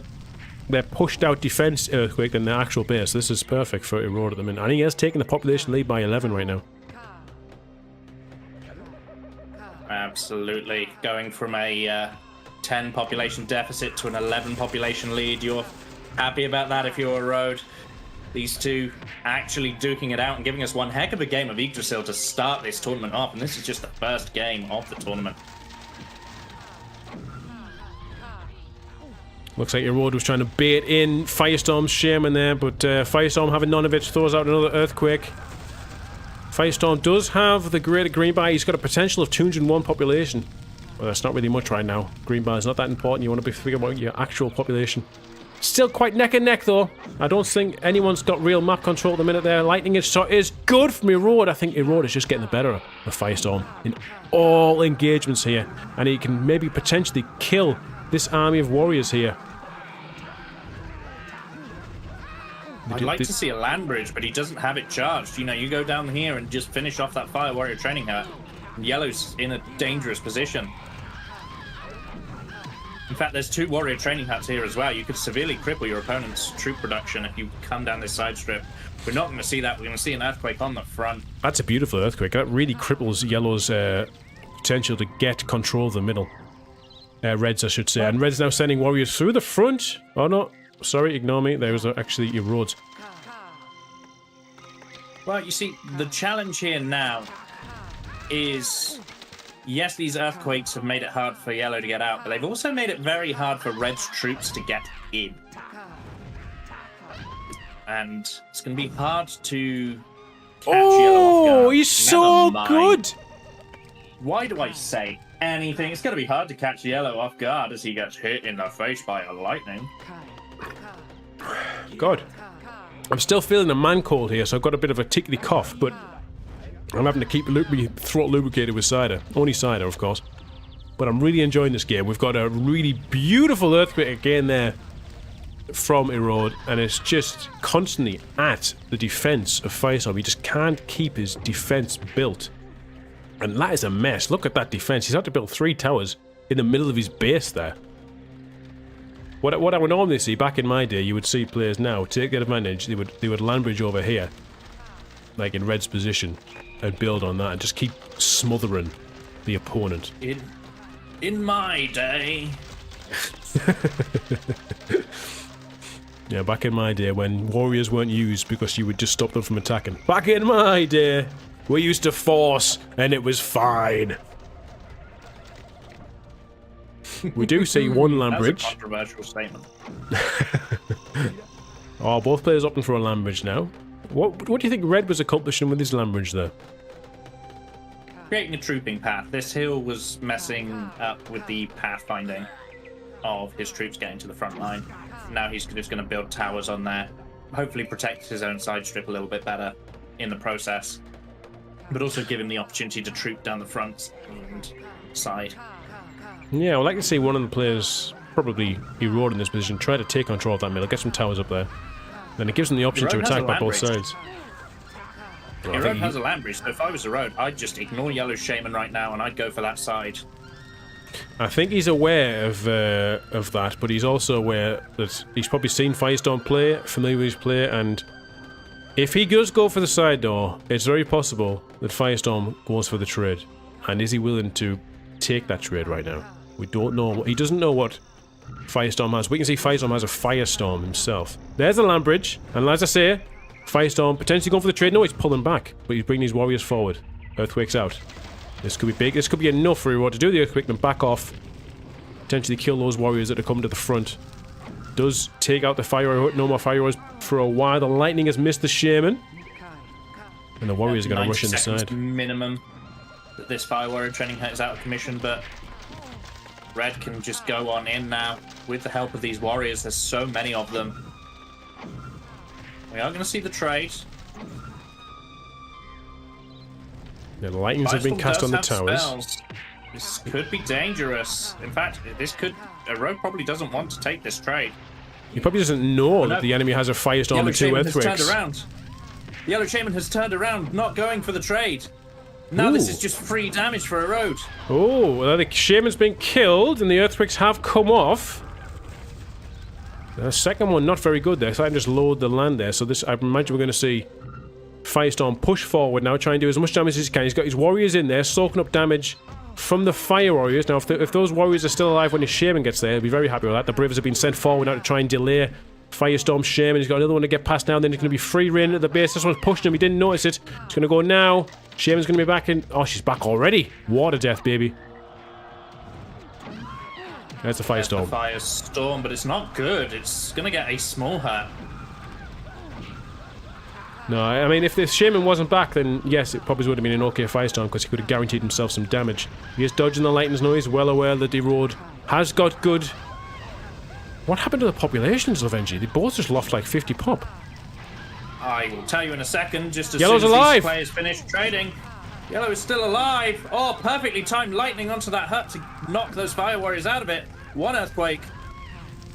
pushed out defense Earthquake than their actual base. This is perfect for Erode at the minute, and he has taken the population lead by 11 right now. Absolutely. Going from a 10 population deficit to an 11 population lead. You're happy about that if you're Erode. These two actually duking it out and giving us one heck of a game of Yggdrasil to start this tournament off, and this is just the first game of the tournament. Looks like Erode was trying to bait in Firestorm's shaman there, but Firestorm, having none of it, throws out another Earthquake. Firestorm does have the greater green bar. He's got a potential of 201 population. Well, that's not really much right now. Green bar is not that important. You want to be thinking about your actual population. Still quite neck and neck though. I don't think anyone's got real map control at the minute there. Lightning shot is good from Erode. I think Erode is just getting the better of Firestorm in all engagements here. And he can maybe potentially kill this army of warriors here. I'd like to see a land bridge, but he doesn't have it charged. You know, you go down here and just finish off that Fire Warrior training hut. Yellow's in a dangerous position. In fact, there's two warrior training huts here as well. You could severely cripple your opponent's troop production if you come down this side strip. We're not going to see that. We're going to see an Earthquake on the front. That's a beautiful Earthquake. That really cripples Yellow's potential to get control of the middle. Red's, I should say. And Red's now sending warriors through the front. Oh, no. Sorry, ignore me. There was actually Erode's. Well, you see, the challenge here now is... Yes, these Earthquakes have made it hard for Yellow to get out, but they've also made it very hard for Red's troops to get in. And it's going to be hard to catch Yellow off guard. Oh, he's so good! Why do I say anything? It's going to be hard to catch Yellow off guard as he gets hit in the face by a lightning. God. I'm still feeling a man cold here, so I've got a bit of a tickly cough, but... I'm having to keep my throat lubricated with cider. Only cider, of course. But I'm really enjoying this game. We've got a really beautiful Earthquake again there from Erode, and it's just constantly at the defense of Firestorm. He just can't keep his defense built. And that is a mess. Look at that defense. He's had to build 3 towers in the middle of his base there. What I would normally see back in my day, you would see players now take that advantage. They would land bridge over here, like in Red's position, and build on that and just keep smothering the opponent. In my day. Yeah, back in my day when warriors weren't used because you would just stop them from attacking. Back in my day, we used to force and it was fine. We do see one land bridge. That's a controversial statement. Oh, both players opting for a land bridge now. What do you think Red was accomplishing with his land bridge there? Creating a trooping path. This hill was messing up with the pathfinding of his troops getting to the front line. Now he's just going to build towers on there. Hopefully protect his own side strip a little bit better in the process. But also give him the opportunity to troop down the front and side. Yeah, I'd like to see one of the players, probably Erode in this position, try to take control of that middle, get some towers up there. Then it gives them the option to attack by both sides. Erode has a land bridge, so if I was Erode, I'd just ignore Yellow's Shaman right now and I'd go for that side. I think he's aware of that, but he's also aware that he's probably seen Firestorm play, familiar with his play, and if he does go for the side door, it's very possible that Firestorm goes for the trade. And is he willing to take that trade right now? We don't know. He doesn't know what Firestorm has. We can see Firestorm has a Firestorm himself. There's the land bridge, and as I say, Firestorm potentially going for the trade. No, he's pulling back, but he's bringing his warriors forward. Earthquake's out. This could be big. This could be enough for Erode to do the Earthquake and back off. potentially kill those warriors that are coming to the front. Does take out the fire warrior hut. No more fire warriors for a while. The lightning has missed the shaman. And the warriors are going to rush in the side. Minimum that this fire warrior training hut is out of commission, but Red can just go on in now with the help of these warriors. There's so many of them. We are going to see the trade. The lightnings have been cast on the towers. Spells. This could be dangerous. In fact, a rogue probably doesn't want to take this trade. He probably doesn't know that the enemy has a firestorm and 2 earthquakes. Has turned around. The Yellow Shaman has turned around, not going for the trade. Now this is just free damage for a road. Oh, well, the shaman's been killed and the earthquakes have come off. The second one not very good there, so I can just load the land there. So this, I imagine we're going to see Firestorm push forward now, try and do as much damage as he can. He's got his warriors in there, soaking up damage from the fire warriors. Now, if those warriors are still alive when his shaman gets there, he'll be very happy with that. The Bravers have been sent forward now to try and delay Firestorm shaman. He's got another one to get past now, and then he's going to be free reign at the base. This one's pushing him, he didn't notice it. He's going to go now. Shaman's going to be back in. Oh, she's back already. Water death, baby. There's the Firestorm. Firestorm, but it's not good. It's going to get a small hurt. No, I mean, if the shaman wasn't back, then yes, it probably would have been an okay Firestorm, because he could have guaranteed himself some damage. He is dodging the lightning's noise, well aware that the road has got good. What happened to the populations, Lovenji? They both just lost like 50 pop. I will tell you in a second, just as Yellow's soon as alive. these players finish trading. Yellow is still alive. Oh, perfectly timed lightning onto that hut to knock those fire warriors out of it. One earthquake.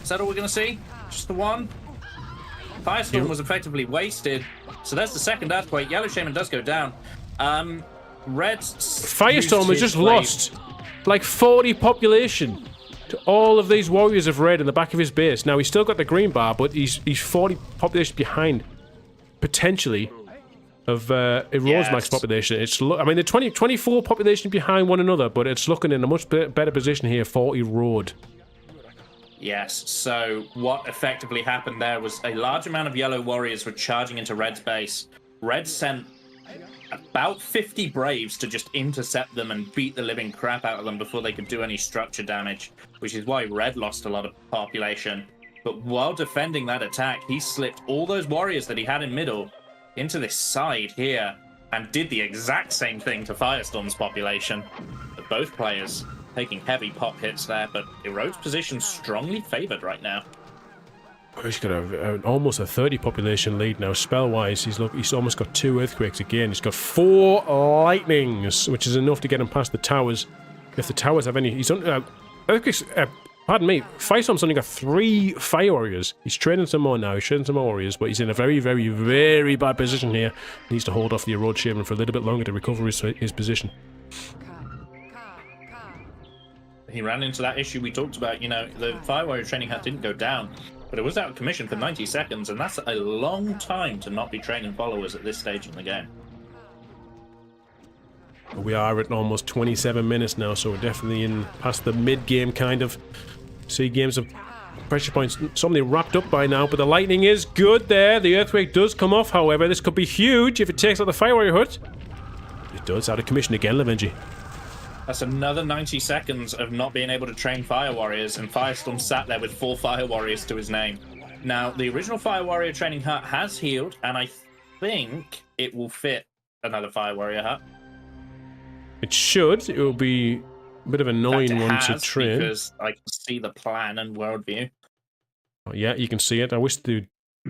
Is that all we're going to see? Just the one? Firestorm was effectively wasted. So there's the second earthquake. Yellow Shaman does go down. Red... Firestorm has just lost like 40 population to all of these warriors of red in the back of his base. Now, he's still got the green bar, but he's 40 population behind, potentially, of Erode's max population. I mean, they're 24 population behind one another, but it's looking in a much better position here for Erode. Yes, so what effectively happened there was a large amount of yellow warriors were charging into Red's base. Red sent about 50 Braves to just intercept them and beat the living crap out of them before they could do any structure damage, which is why Red lost a lot of population. But while defending that attack, he slipped all those warriors that he had in middle into this side here and did the exact same thing to Firestorm's population. But both players taking heavy pop hits there, but Erode's position strongly favored right now. He's got almost a 30 population lead now. Spell-wise, he's almost got 2 earthquakes again. He's got 4 lightnings, which is enough to get him past the towers. If the towers have any... earthquakes... pardon me. Firestorm's only got 3 fire warriors. He's training some more now. He's training some more warriors, but he's in a very, very, very bad position here. He needs to hold off the Erode Shaman for a little bit longer to recover his position. He ran into that issue we talked about. You know, the fire warrior training hut didn't go down, but it was out of commission for 90 seconds, and that's a long time to not be training followers at this stage in the game. We are at almost 27 minutes now, so we're definitely in past the mid-game kind of. See games of pressure points something wrapped up by now, but the lightning is good there. The earthquake does come off, however. This could be huge if it takes out the fire warrior hut. It does, out of commission again, Lovenji. That's another 90 seconds of not being able to train fire warriors, and Firestorm sat there with 4 fire warriors to his name. Now, the original fire warrior training hut has healed, and I think it will fit another fire warrior hut. It should. It will be a bit of an annoying one to train. Because I can see the plan and worldview. Oh, yeah, you can see it. I wish they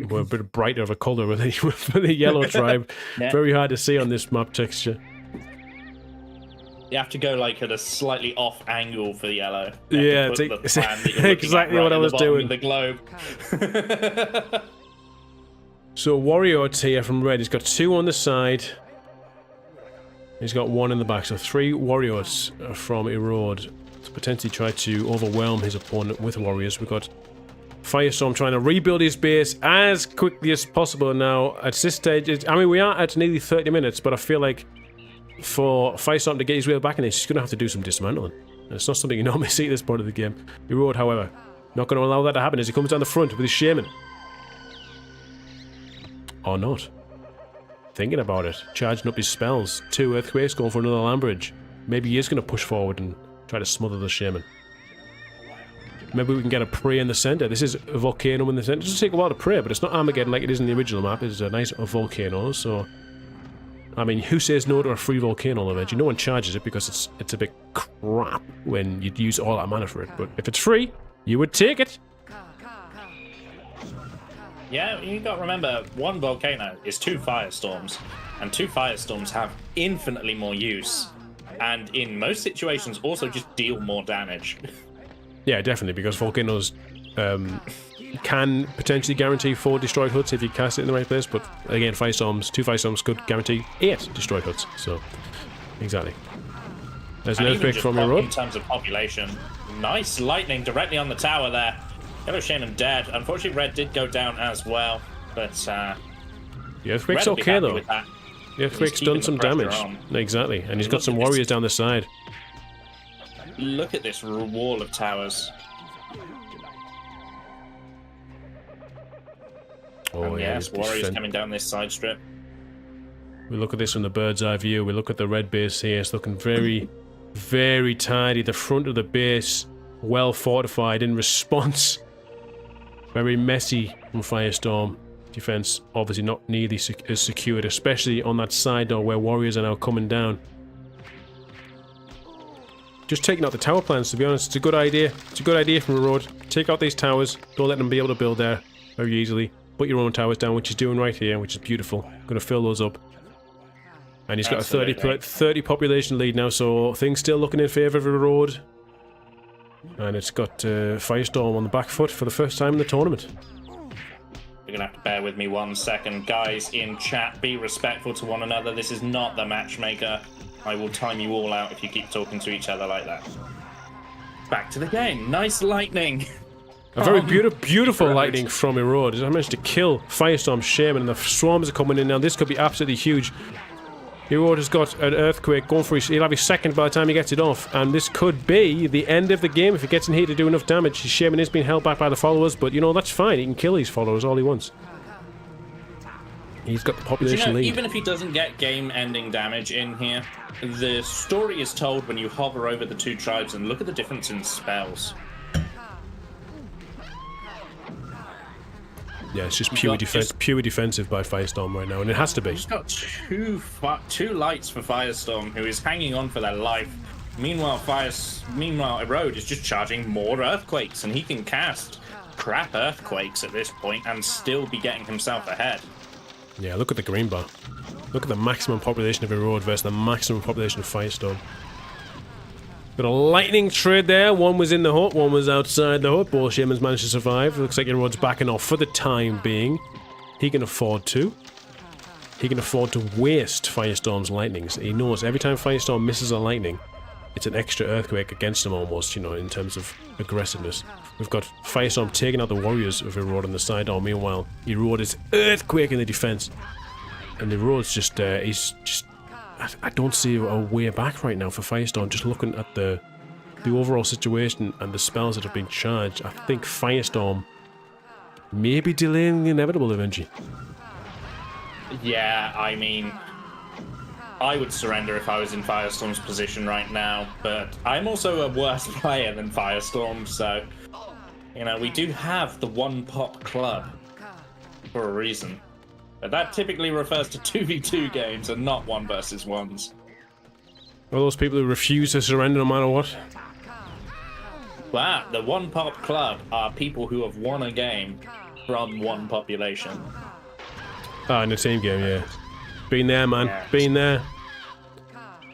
were a bit brighter of a colour for the yellow tribe. Yeah. Very hard to see on this map texture. You have to go like at a slightly off angle for the yellow. Yeah, it's exactly what I was doing. The globe. So Warrior here from Red. He's got 2 on the side. He's got 1 in the back. So 3 warriors from Erode to potentially try to overwhelm his opponent with warriors. We've got Firestorm trying to rebuild his base as quickly as possible now. At this stage, I mean, we are at nearly 30 minutes, but I feel like for Firestorm to get his way back in this, he's going to have to do some dismantling. And it's not something you normally see at this point of the game. Erode, however, not going to allow that to happen as he comes down the front with his shaman. Or not. Thinking about it. Charging up his spells. 2 earthquakes, going for another land bridge. Maybe he is going to push forward and try to smother the shaman. Maybe we can get a prey in the center. This is a volcano in the center. It doesn't take a while to prey, but it's not Armageddon like it is in the original map. It's a nice volcano, so... I mean, who says no to a free volcano, Lovenji? No one charges it because it's a bit crap when you'd use all that mana for it. But if it's free, you would take it. Yeah, you got to remember, one volcano is 2 firestorms, and 2 firestorms have infinitely more use, and in most situations also just deal more damage. Yeah, definitely, because volcanoes can potentially guarantee 4 destroyed huts if you cast it in the right place, but again, 2 firestorms could guarantee 8 destroyed huts, so exactly. There's an earthquake from your road. In terms of population, nice lightning directly on the tower there. Yellow Shaman dead. Unfortunately, Red did go down as well, but the earthquake's okay though. The earthquake's done some damage. Exactly, and he's got some warriors down the side. Look at this wall of towers. Oh and yeah, yes, warriors coming down this side strip. We look at this from the bird's eye view. We look at the red base here. It's looking very, very tidy. The front of the base, well fortified in response. Very messy from Firestorm. Defense obviously not nearly as secured, especially on that side door where warriors are now coming down. Just taking out the tower plans, to be honest. It's a good idea. It's a good idea from the road. Take out these towers. Don't let them be able to build there very easily. Put your own towers down, which he's doing right here, which is beautiful. Going to fill those up. And he's got a 30 population lead now, so things still looking in favour of the road. And it's got Firestorm on the back foot for the first time in the tournament. You're gonna have to bear with me 1 second. Guys in chat, be respectful to one another. This is not the matchmaker. I will time you all out if you keep talking to each other like that. Back to the game. Nice lightning. A very beautiful lightning from Erode. I managed to kill Firestorm Shaman, and the swarms are coming in now. This could be absolutely huge. Erode has got an earthquake going for his... He'll have his second by the time he gets it off, and this could be the end of the game if he gets in here to do enough damage. His Shaman is being held back by the followers, but you know, that's fine. He can kill these followers all he wants. He's got the population lead. Even if he doesn't get game-ending damage in here, the story is told when you hover over the 2 tribes and look at the difference in spells. Yeah, it's just pure defensive by Firestorm right now, and it has to be. He's got two lights for Firestorm, who is hanging on for their life. Meanwhile, Erode is just charging more earthquakes, and he can cast crap earthquakes at this point and still be getting himself ahead. Yeah, look at the green bar. Look at the maximum population of Erode versus the maximum population of Firestorm. Got a lightning trade there. One was in the hut, one was outside the hut. Both Shamans managed to survive. Looks like Erode's backing off for the time being. He can afford to. He can afford to waste Firestorm's lightnings. He knows every time Firestorm misses a lightning, it's an extra earthquake against him almost, you know, in terms of aggressiveness. We've got Firestorm taking out the warriors of Erode on the side door. Meanwhile, Erode is earthquaking the defense. And Erode's just, he's just... I don't see a way back right now for Firestorm. Just looking at the overall situation and the spells that have been charged, I think Firestorm may be delaying the inevitable eventually. Yeah, I mean, I would surrender if I was in Firestorm's position right now, but I'm also a worse player than Firestorm, so, you know, we do have the 1-pop club for a reason. But that typically refers to 2v2 games and not 1 versus 1s. All those people who refuse to surrender no matter what? Wow, the 1-pop club are people who have won a game from 1 population. Ah, in the same game, yeah. Been there, man. Yeah. Been there.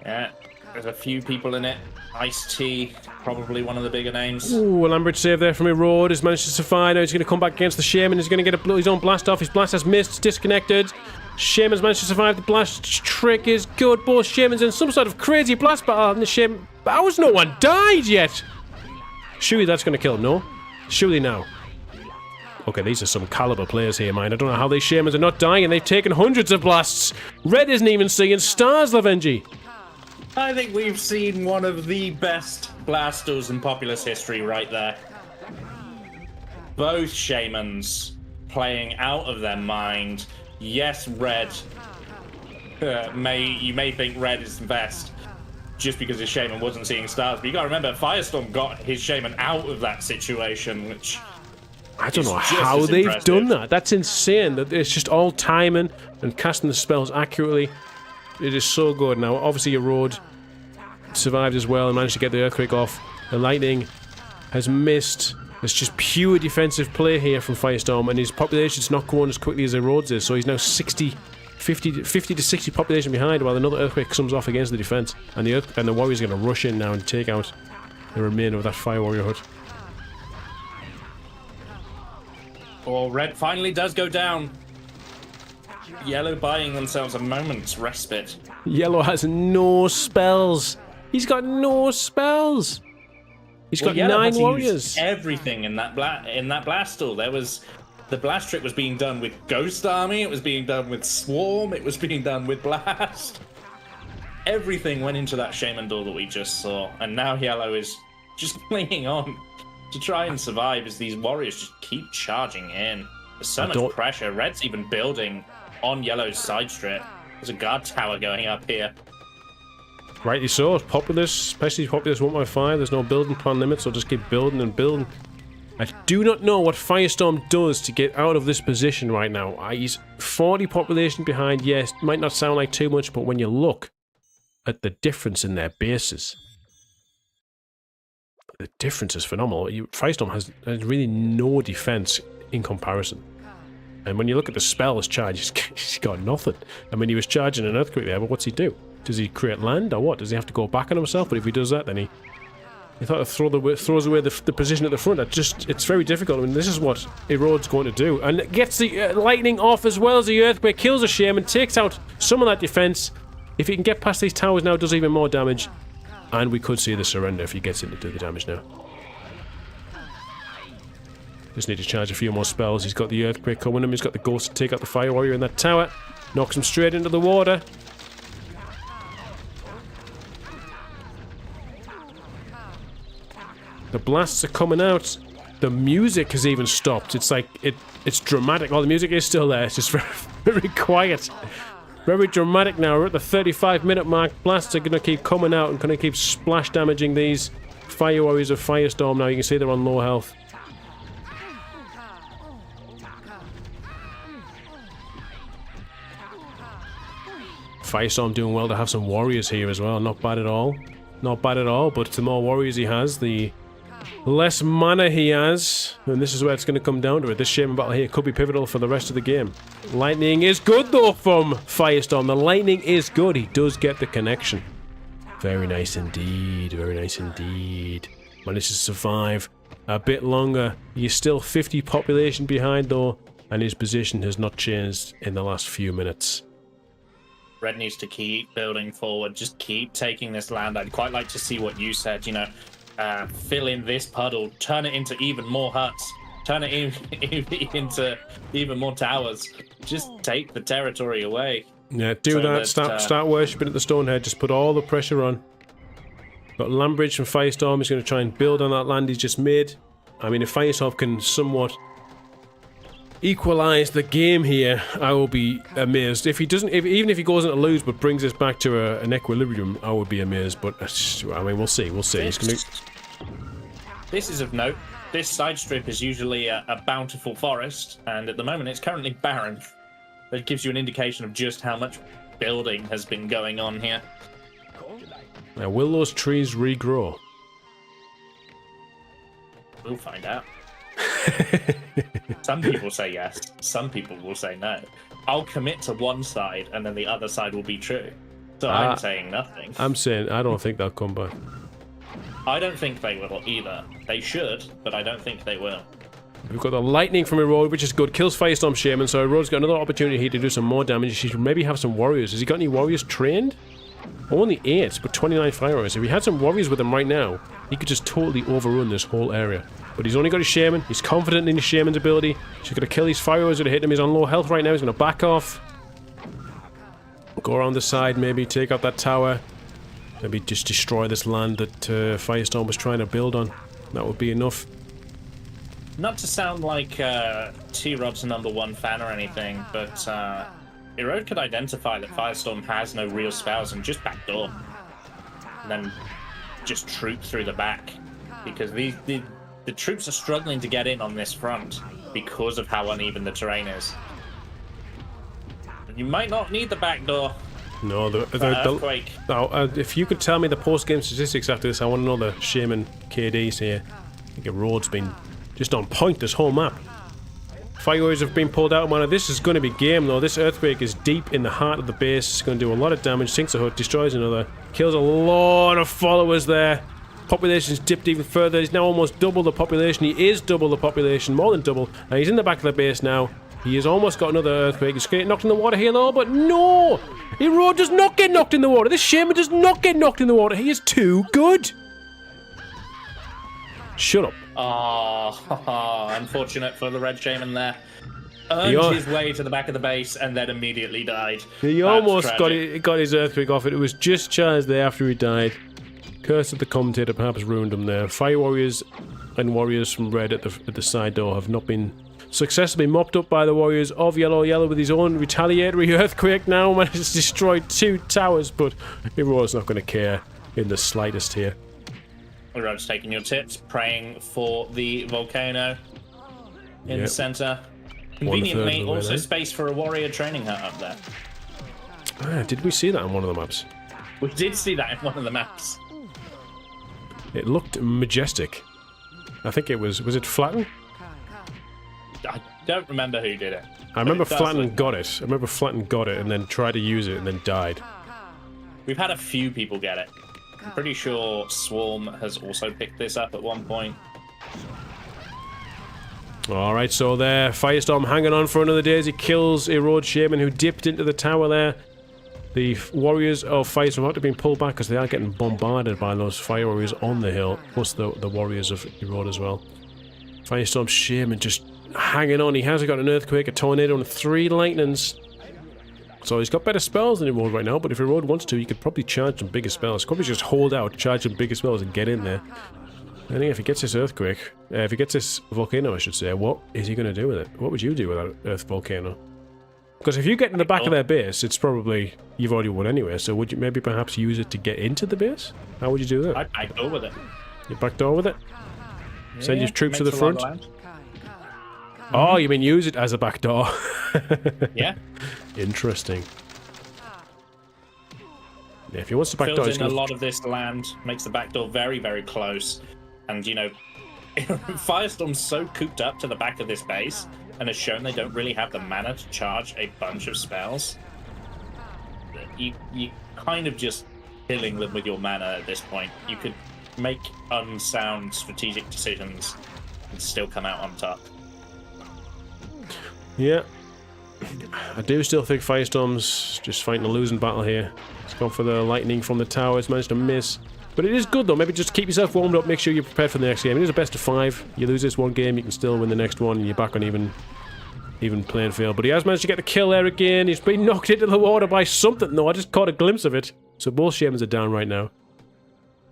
Yeah, there's a few people in it. Ice-T, probably one of the bigger names. Ooh, a Lambert save there from Erode. Has managed to survive. Now he's going to come back against the Shaman. He's going to get his own blast off. His blast has missed. It's disconnected. Shaman's managed to survive. The blast trick is good. Both Shamans in some sort of crazy blast battle. And the Shaman... How has no one died yet? Surely that's going to kill him, no? Surely now. Okay, these are some caliber players here, man. I don't know how these Shamans are not dying, and they've taken hundreds of blasts. Red isn't even seeing stars, Lovenji. I think we've seen one of the best blasters in Populous history right there. Both Shamans playing out of their mind. Yes, Red. You may think Red is the best, just because his Shaman wasn't seeing stars. But you gotta remember, Firestorm got his Shaman out of that situation, which I don't know is how just as they've impressive. done that. That's insane. That it's just all timing and casting the spells accurately. It is so good. Now, obviously, your road survived as well and managed to get the earthquake off. The lightning has missed. It's just pure defensive play here from Firestorm, and his population's not growing as quickly as the roads is, so he's now 50 to 60 population behind while another earthquake comes off against the defense. And the warrior's going to rush in now and take out the remainder of that fire warrior hut. Well, red finally does go down. Yellow buying themselves a moment's respite. Yellow has no spells. He's got no spells. He's got Yellow 9 had to use warriors. everything in that blast tool. There was the blast trick was being done with Ghost Army. It was being done with Swarm. It was being done with Blast. Everything went into that Shaman duel that we just saw, and now Yellow is just clinging on to try and survive as these warriors just keep charging in. There's so much pressure. Red's even building on Yellow's side strip. There's a guard tower going up here. Rightly so. Populous, especially Populous 1.5. There's no building plan limit, so just keep building and building. I do not know what Firestorm does to get out of this position right now. He's 40 population behind. Yes, might not sound like too much, but when you look at the difference in their bases, the difference is phenomenal. Firestorm has really no defense in comparison. And when you look at the spells charge, he's got nothing. I mean, he was charging an earthquake there, but what's he do? Does he create land or what? Does he have to go back on himself? But if he does that, then he thought it throws away the position at the front. It's very difficult. I mean, this is what Erode's going to do. And it gets the lightning off as well as the earthquake, kills a Shaman, takes out some of that defense. If he can get past these towers now, does even more damage. And we could see the surrender if he gets in to do the damage now. Just need to charge a few more spells. He's got the earthquake coming him. He's got the ghost to take out the fire warrior in that tower. Knocks him straight into the water. The blasts are coming out. The music has even stopped. It's like, it's dramatic. Well, the music is still there. It's just very, very quiet. Very dramatic now. We're at the 35-minute mark. Blasts are going to keep coming out and going to keep splash damaging these fire warriors of Firestorm now. You can see they're on low health. Firestorm doing well to have some warriors here as well. Not bad at all. Not bad at all, but the more warriors he has, the less mana he has. And this is where it's going to come down to it. This Shaman battle here could be pivotal for the rest of the game. Lightning is good though from Firestorm. The lightning is good. He does get the connection. Very nice indeed. Very nice indeed. Manages to survive a bit longer. He's still 50 population behind though, and his position has not changed in the last few minutes. Red needs to keep building forward, just keep taking this land. I'd quite like to see what you said, you know, fill in this puddle, turn it into even more huts, turn it into even more towers. Just take the territory away. Yeah, do that. Start worshipping at the Stonehead. Just put all the pressure on. Got Landbridge from Firestorm. He's going to try and build on that land he's just made. I mean, if Firestorm can somewhat equalize the game here, I will be amazed. If he doesn't, even if he goes into lose but brings us back to an equilibrium, I would be amazed. But I mean, we'll see. We'll see. This is of note. This side strip is usually a bountiful forest, and at the moment it's currently barren. That gives you an indication of just how much building has been going on here. Now, will those trees regrow? We'll find out. Some people say yes, some people will say no. I'll commit to one side and then the other side will be true. So I'm saying nothing. I'm saying I don't think they'll come back. I don't think they will either. They should, but I don't think they will. We've got the lightning from Erode, which is good. Kills Firestorm Shaman, so Erode's got another opportunity here to do some more damage. He should maybe have some warriors. Has he got any warriors trained? Only 8, but 29 fire warriors. If he had some warriors with him right now, he could just totally overrun this whole area. But he's only got his Shaman. He's confident in his Shaman's ability. He's going to kill these fire warriors that are hitting him. He's on low health right now. He's going to back off. Go around the side, maybe take out that tower. Maybe just destroy this land that Firestorm was trying to build on. That would be enough. Not to sound like T-Rod's #1 fan or anything, but Erode could identify that Firestorm has no real spells and just backdoor. and then just troop through the back, because the troops are struggling to get in on this front because of how uneven the terrain is. You might not need the back door. No, the earthquake. Now, if you could tell me the post-game statistics after this, I want to know the Shaman KDs here. I think Erod's been just on point this whole map. Fire Warriors have been pulled out, man. This is going to be game, though. This Earthquake is deep in the heart of the base. It's going to do a lot of damage. Sinks a hut, destroys another. Kills a lot of followers there. Population's dipped even further. He's now almost double the population. He is double the population, more than double. And he's in the back of the base now. He has almost got another Earthquake. He's getting knocked in the water here, though, but no! Erode does not get knocked in the water. This Shaman does not get knocked in the water. He is too good. Shut up. Oh, unfortunate for the Red Shaman there. Earned his way to the back of the base and then immediately died. He almost got his Earthquake off it. It was just charged there after he died. Curse of the Commentator perhaps ruined him there. Fire Warriors and Warriors from Red at the side door have not been successfully mopped up by the Warriors of Yellow. Yellow with his own retaliatory Earthquake now has destroyed 2 towers, but Erode's not going to care in the slightest here. Erode's taking your tips, praying for the volcano in the center. Conveniently, also space for a warrior training hut up there. Ah, did we see that on one of the maps? We did see that in one of the maps. It looked majestic. I think it was it Flatten? I don't remember who did it. I remember Flatten got it. I remember Flatten got it and then tried to use it and then died. We've had a few people get it. I'm pretty sure Swarm has also picked this up at one point. Alright, so there, Firestorm hanging on for another day as he kills Erode Shaman who dipped into the tower there. The Warriors of Firestorm have to be pulled back because they are getting bombarded by those Fire Warriors on the hill, plus the Warriors of Erode as well. Firestorm Shaman just hanging on. He has got an Earthquake, a Tornado, and 3 Lightnings. So he's got better spells than Erode right now, but if Erode wants to, he could probably charge some bigger spells. Probably just hold out, charge some bigger spells and get in there. I think if he gets this Earthquake, if he gets this Volcano, I should say, what is he going to do with it? What would you do with that Earth Volcano? Because if you get in the back of their base, it's probably, you've already won anyway, so would you maybe perhaps use it to get into the base? How would you do that? I'd backdoor with it. You backdoor with it? Yeah, send your troops to the front? Oh, you mean use it as a backdoor? Yeah. Interesting. Yeah, if he wants to backdoor, fills in a lot of this land, makes the backdoor very, very close. And, you know, Firestorm's so cooped up to the back of this base and has shown they don't really have the mana to charge a bunch of spells. You kind of just killing them with your mana at this point. You could make unsound strategic decisions and still come out on top. Yeah. I do still think Firestorm's just fighting a losing battle here. He's gone for the lightning from the tower, he's managed to miss. But it is good though, maybe just keep yourself warmed up, make sure you're prepared for the next game. It is a best of 5. You lose this one game, you can still win the next one, and you're back on even playing field. But he has managed to get the kill there again. He's been knocked into the water by something though, I just caught a glimpse of it. So both Shamans are down right now.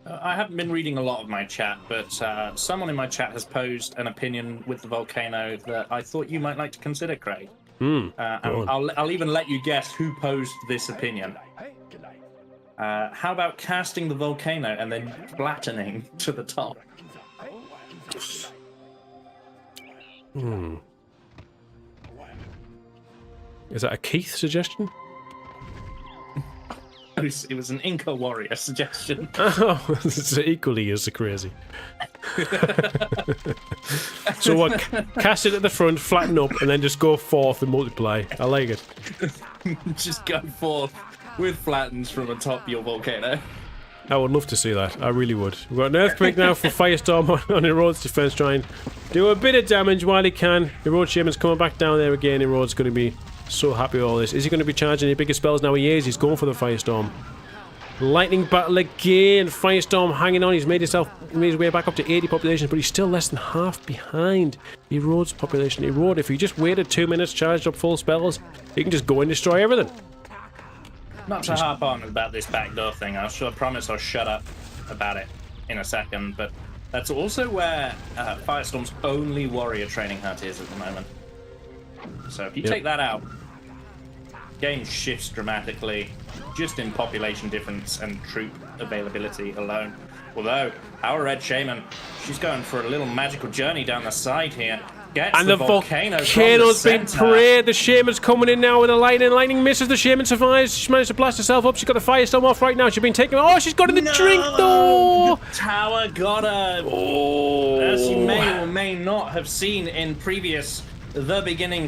I haven't been reading a lot of my chat, but someone in my chat has posed an opinion with the volcano that I thought you might like to consider, Craig. And I'll even let you guess who posed this opinion. How about casting the volcano and then flattening to the top? Is that a Keith suggestion? It was an Inca warrior suggestion. Oh, it's equally as crazy. So what? Cast it at the front, flatten up, and then just go forth and multiply. I like it. Just go forth with flattens from atop your volcano. I would love to see that. I really would. We've got an Earthquake now for Firestorm on Erode's defense, trying do a bit of damage while he can. Erode Shaman's coming back down there again. Erode's going to be so happy with all this. Is he going to be charging any bigger spells? Now he is. He's going for the Firestorm. Lightning battle again. Firestorm hanging on. He's made his way back up to 80 population, but he's still less than half behind Erode's population. Erode, if he just waited 2 minutes, charged up full spells, he can just go and destroy everything. Not to harp on about this backdoor thing. I promise I'll shut up about it in a second, but that's also where Firestorm's only warrior training hut is at the moment. So if you take that out, game shifts dramatically just in population difference and troop availability alone. Although, our red shaman, she's going for a little magical journey down the side here. Gets And the the volcano's volcano's been parade. The shaman's coming in now with a lightning. Lightning misses. The shaman survives. She managed to blast herself up. She's got the firestorm off right now. She's been taken. Oh, she's got in the drink though. The tower got her. Oh. As you may or may not have seen in previous The Beginning